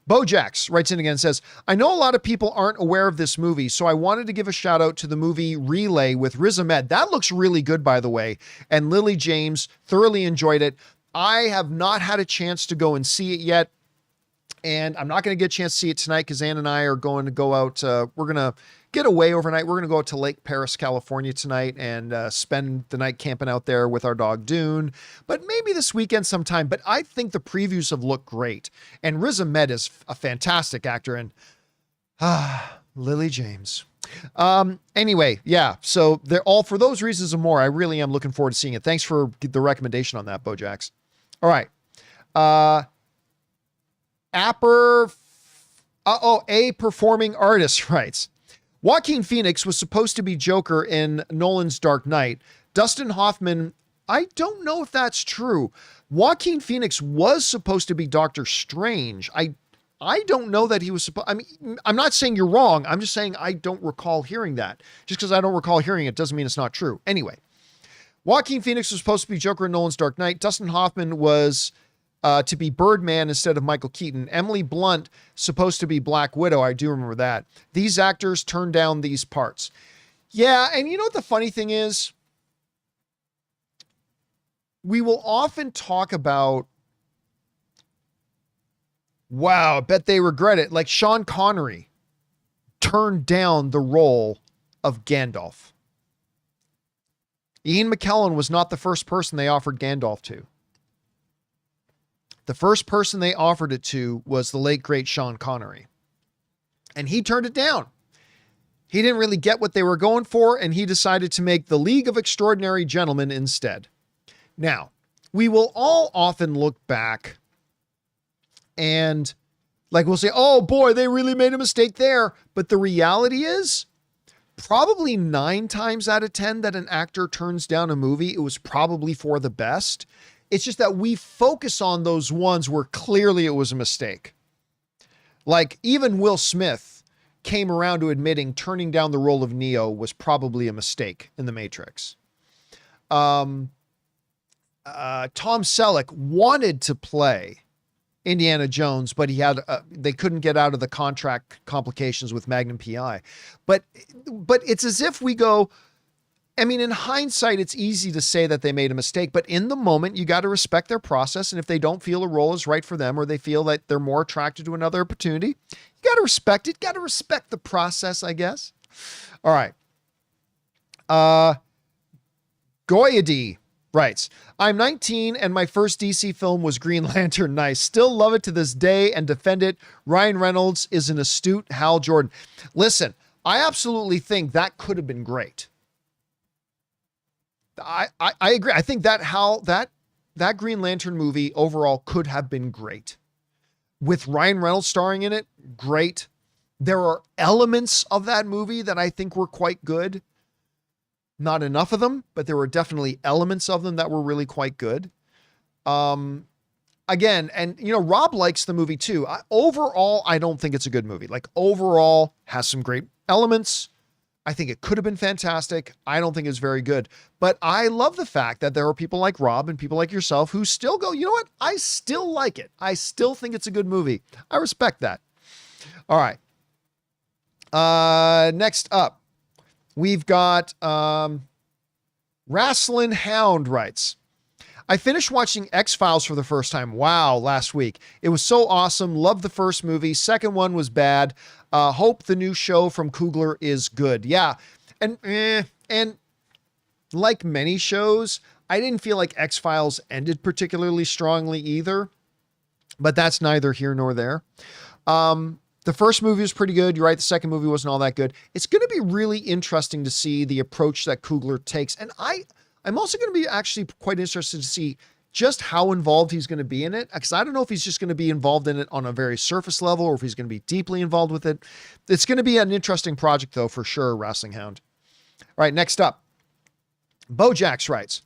Bojax writes in again and says, I know a lot of people aren't aware of this movie, so I wanted to give a shout out to the movie Relay with Riz Ahmed. That looks really good, by the way. And Lily James, thoroughly enjoyed it. I have not had a chance to go and see it yet. And I'm not going to get a chance to see it tonight because Ann and I are going to go out. We're going to get away overnight. We're going to go out to Lake Paris, California tonight and spend the night camping out there with our dog Dune. But maybe this weekend sometime. But I think the previews have looked great. And Riz Ahmed is a fantastic actor. And Lily James. Anyway, yeah. So they're all for those reasons and more. I really am looking forward to seeing it. Thanks for the recommendation on that, Bojax. All right. A performing artist writes, Joaquin Phoenix was supposed to be Joker in Nolan's Dark Knight. Dustin Hoffman, I don't know if that's true. Joaquin Phoenix was supposed to be Doctor Strange. I don't know that he was supposed, I mean, I'm not saying you're wrong. I'm just saying I don't recall hearing that. Just because I don't recall hearing it doesn't mean it's not true. Anyway, Joaquin Phoenix was supposed to be Joker in Nolan's Dark Knight. Dustin Hoffman was to be Birdman instead of Michael Keaton. Emily Blunt supposed to be Black Widow. I do remember that. These actors turned down these parts. Yeah, and you know what the funny thing is? We will often talk about, wow, I bet they regret it. Like Sean Connery turned down the role of Gandalf. Ian McKellen was not the first person they offered Gandalf to. The first person they offered it to was the late, great Sean Connery. And he turned it down. He didn't really get what they were going for, and he decided to make The League of Extraordinary Gentlemen instead. Now, we will all often look back and we'll say, oh boy, they really made a mistake there. But the reality is, probably 9 times out of 10 that an actor turns down a movie, it was probably for the best. It's just that we focus on those ones where clearly it was a mistake. Like even Will Smith came around to admitting turning down the role of Neo was probably a mistake in The Matrix. Tom Selleck wanted to play Indiana Jones, but they couldn't get out of the contract complications with Magnum PI. But it's as if we go, I mean, in hindsight, it's easy to say that they made a mistake, but in the moment, you got to respect their process. And if they don't feel a role is right for them, or they feel that they're more attracted to another opportunity, you got to respect it. Got to respect the process, I guess. All right. Goyadi writes, I'm 19 and my first DC film was Green Lantern. Nice. Still love it to this day and defend it. Ryan Reynolds is an astute Hal Jordan. Listen, I absolutely think that could have been great. I agree. I think that Green Lantern movie overall could have been great. With Ryan Reynolds starring in it, great. There are elements of that movie that I think were quite good. Not enough of them, but there were definitely elements of them that were really quite good. Again, and Rob likes the movie too. Overall, I don't think it's a good movie. Like overall, has some great elements. I think it could have been fantastic. I don't think it's very good, but I love the fact that there are people like Rob and people like yourself who still go, you know what? I still like it. I still think it's a good movie. I respect that. All right. Next up, we've got, Wrestling Hound writes, I finished watching X-Files for the first time. Wow. Last week. It was so awesome. Loved the first movie. Second one was bad. Hope the new show from Coogler is good. Yeah. And like many shows, I didn't feel like X-Files ended particularly strongly either, but that's neither here nor there. The first movie was pretty good. You're right. The second movie wasn't all that good. It's going to be really interesting to see the approach that Coogler takes. And I'm also going to be actually quite interested to see just how involved he's going to be in it. Because I don't know if he's just going to be involved in it on a very surface level or if he's going to be deeply involved with it. It's going to be an interesting project though, for sure. Wrestling Hound. All right, next up. Bojax writes,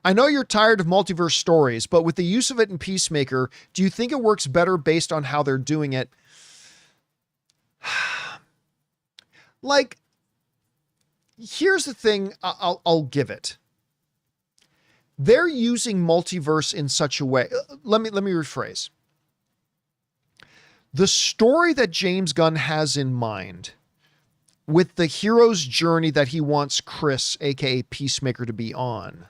I know you're tired of multiverse stories, but with the use of it in Peacemaker, do you think it works better based on how they're doing it? Like, here's the thing I'll give it. They're using multiverse in such a way. Let me rephrase. The story that James Gunn has in mind with the hero's journey that he wants Chris, aka Peacemaker, to be on,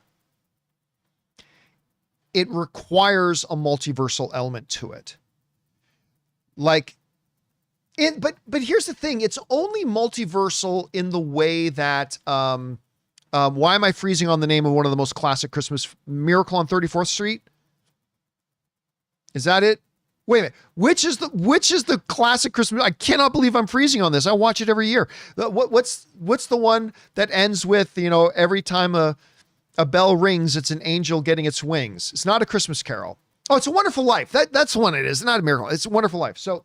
it requires a multiversal element to it. Like, but here's the thing. It's only multiversal in the way that, why am I freezing on the name of one of the most classic Christmas, Miracle on 34th Street? Is that it? Wait a minute. Which is the classic Christmas? I cannot believe I'm freezing on this. I watch it every year. What's the one that ends with, every time a bell rings, it's an angel getting its wings. It's not A Christmas Carol. Oh, It's a Wonderful Life. That's the one it is. It's not a miracle. It's a Wonderful Life. So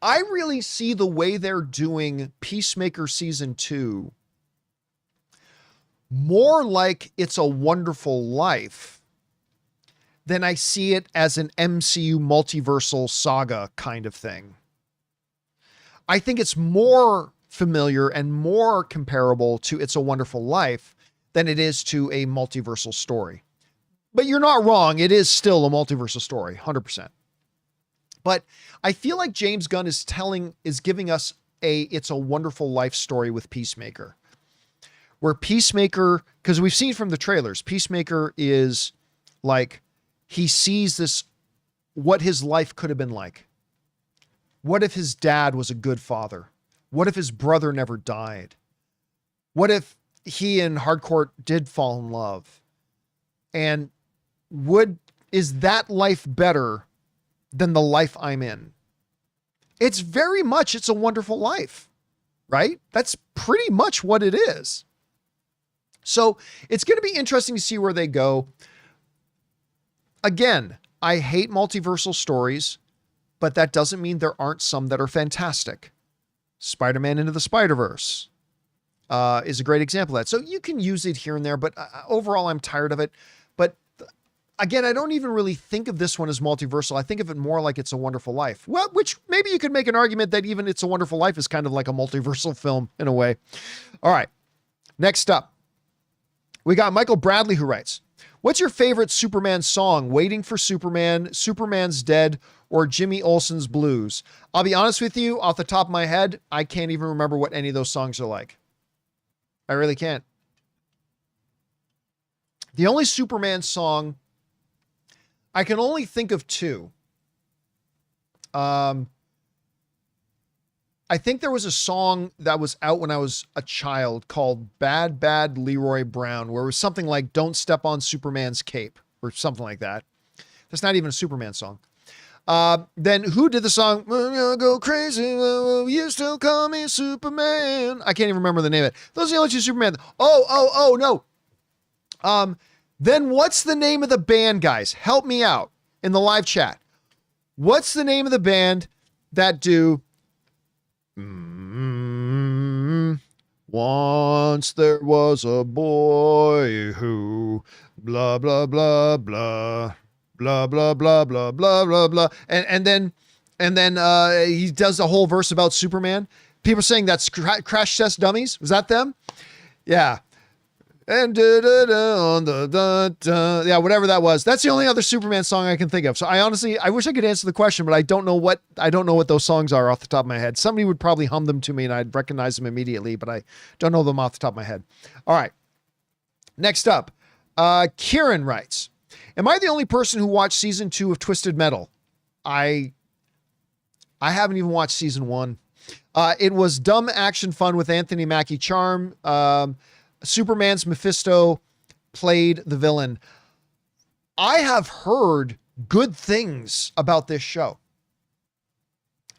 I really see the way they're doing Peacemaker season 2 more like It's a Wonderful Life than I see it as an MCU multiversal saga kind of thing. I think it's more familiar and more comparable to It's a Wonderful Life than it is to a multiversal story. But you're not wrong. It is still a multiversal story, 100%. But I feel like James Gunn is giving us It's a Wonderful Life story with Peacemaker. Where Peacemaker, because we've seen from the trailers, Peacemaker is like, he sees this, what his life could have been like. What if his dad was a good father? What if his brother never died? What if he and Hardcourt did fall in love? And is that life better than the life I'm in? It's very much It's a Wonderful Life, right? That's pretty much what it is. So it's going to be interesting to see where they go. Again, I hate multiversal stories, but that doesn't mean there aren't some that are fantastic. Spider-Man Into the Spider-Verse is a great example of that. So you can use it here and there, but overall I'm tired of it. But again, I don't even really think of this one as multiversal. I think of it more like It's a Wonderful Life. Well, which maybe you could make an argument that even It's a Wonderful Life is kind of like a multiversal film in a way. All right. Next up, we got Michael Bradley who writes, what's your favorite Superman song? Waiting for Superman, Superman's Dead, or Jimmy Olsen's Blues? I'll be honest with you, off the top of my head, I can't even remember what any of those songs are like. I really can't. The only Superman song, I can only think of two. I think there was a song that was out when I was a child called Bad Bad Leroy Brown, where it was something like Don't Step on Superman's Cape or something like that. That's not even a Superman song. Then who did the song Go Crazy, You Still Call Me Superman? I can't even remember the name of it. Those are the only two Superman. Oh, no. Then what's the name of the band, guys? Help me out in the live chat. What's the name of the band that do once there was a boy who blah blah blah blah blah blah blah blah blah blah blah, and then he does a whole verse about Superman. People are saying that's Crash Test Dummies. Was that them? Yeah. And yeah, whatever that was. That's the only other Superman song I can think of. So I wish I could answer the question, but I don't know what those songs are off the top of my head. Somebody would probably hum them to me and I'd recognize them immediately, but I don't know them off the top of my head. All right. Next up, Kieran writes, am I the only person who watched season 2 of Twisted Metal? I haven't even watched season 1. It was dumb action fun with Anthony Mackie charm. Superman's Mephisto played the villain. I have heard good things about this show.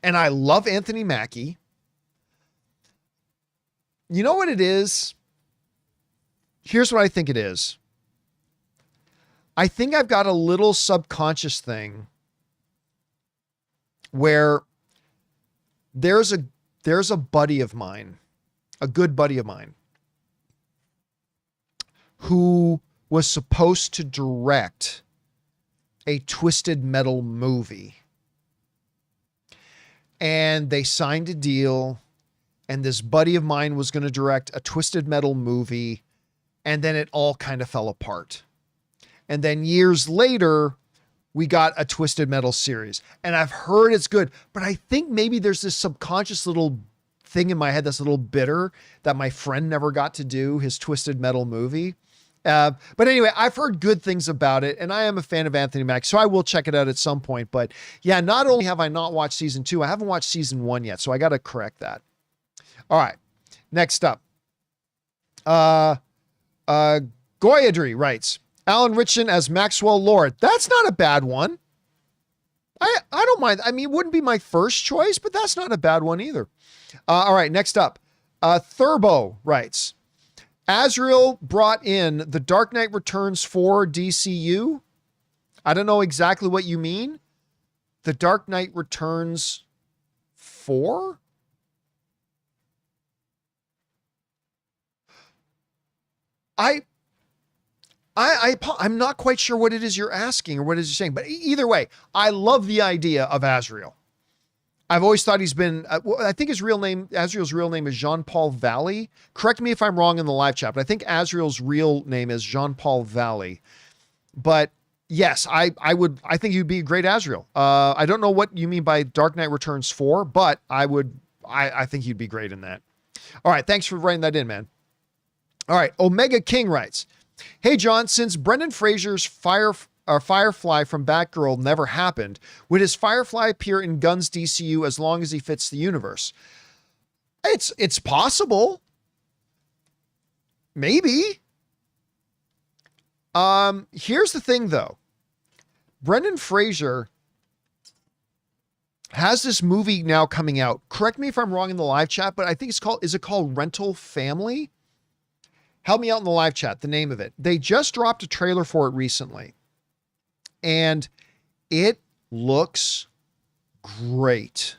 And I love Anthony Mackie. You know what it is? Here's what I think it is. I think I've got a little subconscious thing where there's there's a buddy of mine, a good buddy of mine, who was supposed to direct a Twisted Metal movie. And they signed a deal, and this buddy of mine was going to direct a Twisted Metal movie, and then it all kind of fell apart. And then years later, we got a Twisted Metal series, and I've heard it's good, but I think maybe there's this subconscious little thing in my head that's a little bitter that my friend never got to do his Twisted Metal movie. But anyway, I've heard good things about it, and I am a fan of Anthony Mackie, so I will check it out at some point. But yeah, not only have I not watched season 2, I haven't watched season 1 yet, so I got to correct that. All right, next up. Goyadri writes, Alan Ritchson as Maxwell Lord. That's not a bad one. I don't mind. I mean, it wouldn't be my first choice, but that's not a bad one either. All right, next up. Thurbo writes, Azrael brought in The Dark Knight Returns for DCU. I don't know exactly what you mean. The Dark Knight Returns 4? I'm not quite sure what it is you're asking or what it is you're saying, but either way, I love the idea of Azrael. I've always thought he's been, I think Azrael's real name is Jean-Paul Valley. Correct me if I'm wrong in the live chat, but I think Azrael's real name is Jean-Paul Valley. But yes, I think you'd be a great Azrael. I don't know what you mean by Dark Knight Returns 4, but I think you'd be great in that. All right. Thanks for writing that in, man. All right. Omega King writes, hey, John, since Brendan Fraser's Firefly from Batgirl never happened, would his Firefly appear in Gunn's DCU as long as he fits the universe? It's possible. Maybe. Here's the thing, though. Brendan Fraser has this movie now coming out. Correct me if I'm wrong in the live chat, but I think is it called Rental Family? Help me out in the live chat, the name of it. They just dropped a trailer for it recently, and it looks great.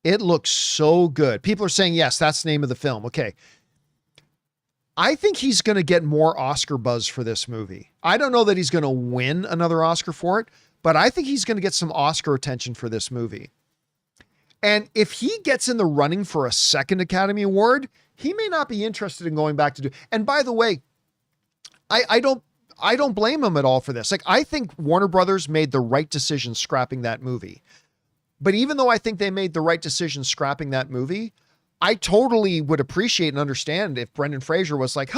It looks so good. People are saying, yes, that's the name of the film. Okay. I think he's going to get more Oscar buzz for this movie. I don't know that he's going to win another Oscar for it, but I think he's going to get some Oscar attention for this movie. And if he gets in the running for a second Academy Award, he may not be interested in going back to do. And by the way, I don't blame him at all for this. Like, I think Warner Brothers made the right decision scrapping that movie. But even though I think they made the right decision scrapping that movie, I totally would appreciate and understand if Brendan Fraser was like,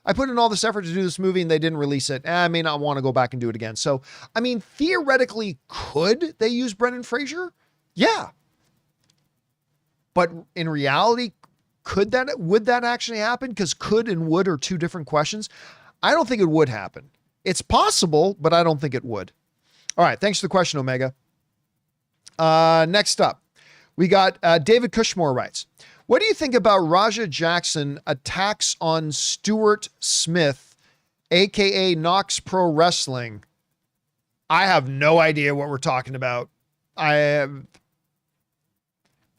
I put in all this effort to do this movie and they didn't release it. I may not want to go back and do it again. So, I mean, theoretically, could they use Brendan Fraser? Yeah. But in reality, would that actually happen? Because could and would are two different questions. I don't think it would happen. It's possible, but I don't think it would. All right. Thanks for the question, Omega. Next up, we got David Cushmore writes, what do you think about Raja Jackson attacks on Stuart Smith, aka Knox Pro Wrestling? I have no idea what we're talking about.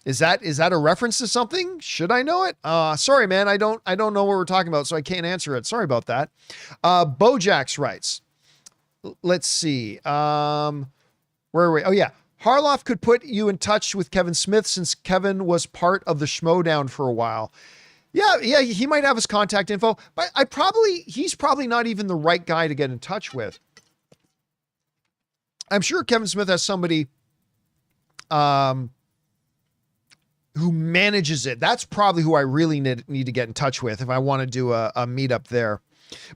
Is that a reference to something? Should I know it? Sorry, man. I don't know what we're talking about, so I can't answer it. Sorry about that. Bojax writes, let's see. Where are we? Oh yeah. Harloff could put you in touch with Kevin Smith since Kevin was part of the Schmodown for a while. Yeah, he might have his contact info, but he's probably not even the right guy to get in touch with. I'm sure Kevin Smith has somebody who manages it. That's probably who I really need to get in touch with if I want to do a meetup there.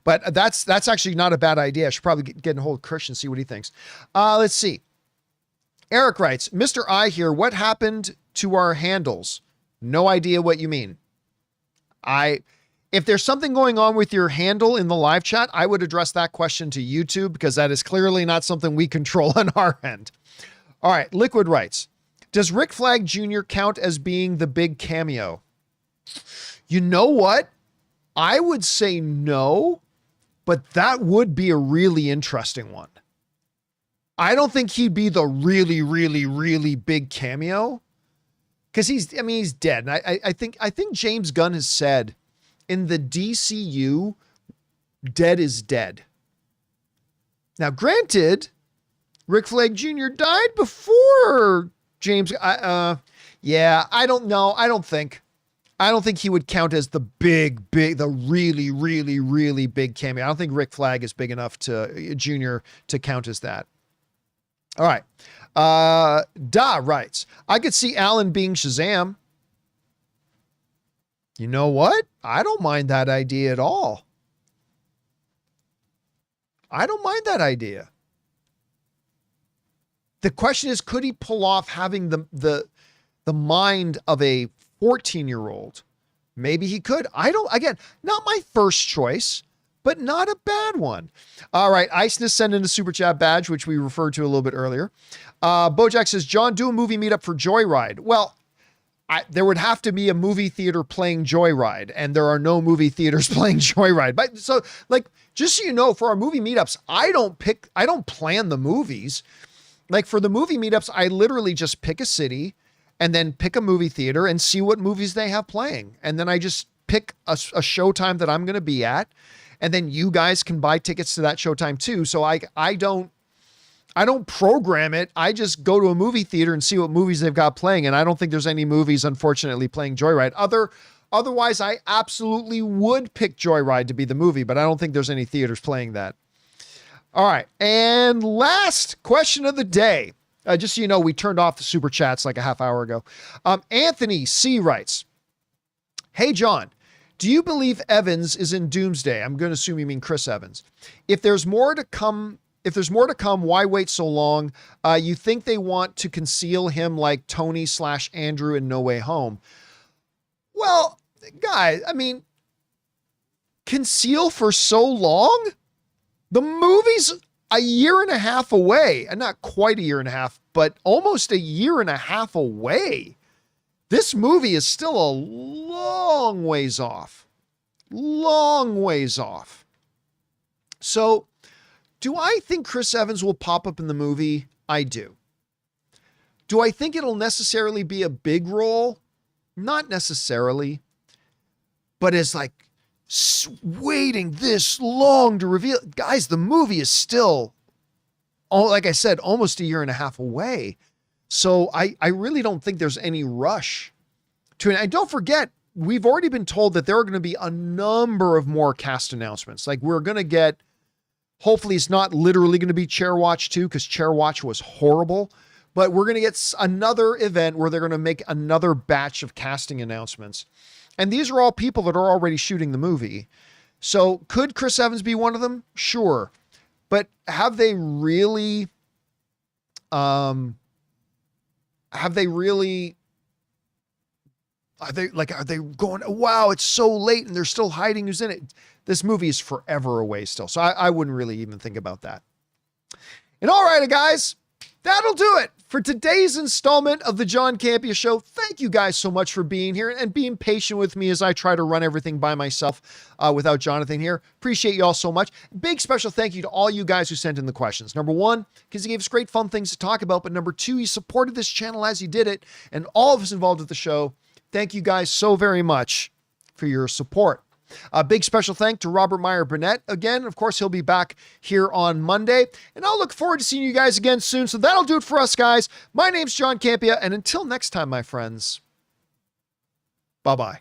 But that's actually not a bad idea. I should probably get in hold of Christian and see what he thinks. Let's see. Eric writes, Mr. I here, what happened to our handles? No idea what you mean. If there's something going on with your handle in the live chat, I would address that question to YouTube because that is clearly not something we control on our end. All right. Liquid writes, does Rick Flag Jr. count as being the big cameo? You know what? I would say no, but that would be a really interesting one. I don't think he'd be the really, really, really big cameo, Because he's dead. And I think James Gunn has said in the DCU, dead is dead. Now, granted, Rick Flag Jr. died before James. Yeah, I don't know. I don't think he would count as the the really, really, really big cameo. I don't think Rick Flag is big enough Jr. to count as that. All right. Da writes, I could see Alan being Shazam. You know what? I don't mind that idea at all. I don't mind that idea. The question is, could he pull off having the mind of a 14-year-old? Maybe he could. Again, not my first choice, but not a bad one. All right. Iceness sent in a super chat badge, which we referred to a little bit earlier. Bojack says, John, do a movie meetup for Joyride. Well, there would have to be a movie theater playing Joyride, and there are no movie theaters playing Joyride. But so, like, just so you know, for our movie meetups, I don't plan the movies. Like, for the movie meetups, I literally just pick a city and then pick a movie theater and see what movies they have playing. And then I just pick a showtime that I'm going to be at. And then you guys can buy tickets to that showtime too. So I don't program it. I just go to a movie theater and see what movies they've got playing. And I don't think there's any movies, unfortunately, playing Joyride. Otherwise, I absolutely would pick Joyride to be the movie, but I don't think there's any theaters playing that. All right. And last question of the day. Just so you know, we turned off the super chats like a half hour ago. Anthony C. writes, hey, John, do you believe Evans is in Doomsday? I'm going to assume you mean Chris Evans. If there's more to come, why wait so long? You think they want to conceal him like Tony/Andrew in No Way Home? Well, guys, I mean, conceal for so long? The movie's a year and a half away, and not quite a year and a half, but almost a year and a half away. This movie is still a long ways off. Long ways off. So, do I think Chris Evans will pop up in the movie? I do. Do I think it'll necessarily be a big role? Not necessarily. But it's like waiting this long to reveal. Guys, the movie is still, like I said, almost a year and a half away. So I really don't think there's any rush to it. And don't forget, we've already been told that there are going to be a number of more cast announcements. Like, we're going to get, hopefully it's not literally going to be Chair Watch 2, because Chair Watch was horrible, but we're going to get another event where they're going to make another batch of casting announcements. And these are all people that are already shooting the movie. So could Chris Evans be one of them? Sure. But have they really, are they going, wow, it's so late and they're still hiding who's in it? This movie is forever away still. So I wouldn't really even think about that. And all right, guys, that'll do it for today's installment of the John Campea Show. Thank you guys so much for being here and being patient with me as I try to run everything by myself without Jonathan here. Appreciate you all so much. Big special thank you to all you guys who sent in the questions. Number one, because you gave us great fun things to talk about. But number two, you supported this channel as you did it. And all of us involved with the show, thank you guys so very much for your support. A big special thank to Robert Meyer Burnett. Again, of course, he'll be back here on Monday, and I'll look forward to seeing you guys again soon. So that'll do it for us, guys. My name's John Campea, and until next time, my friends, bye-bye.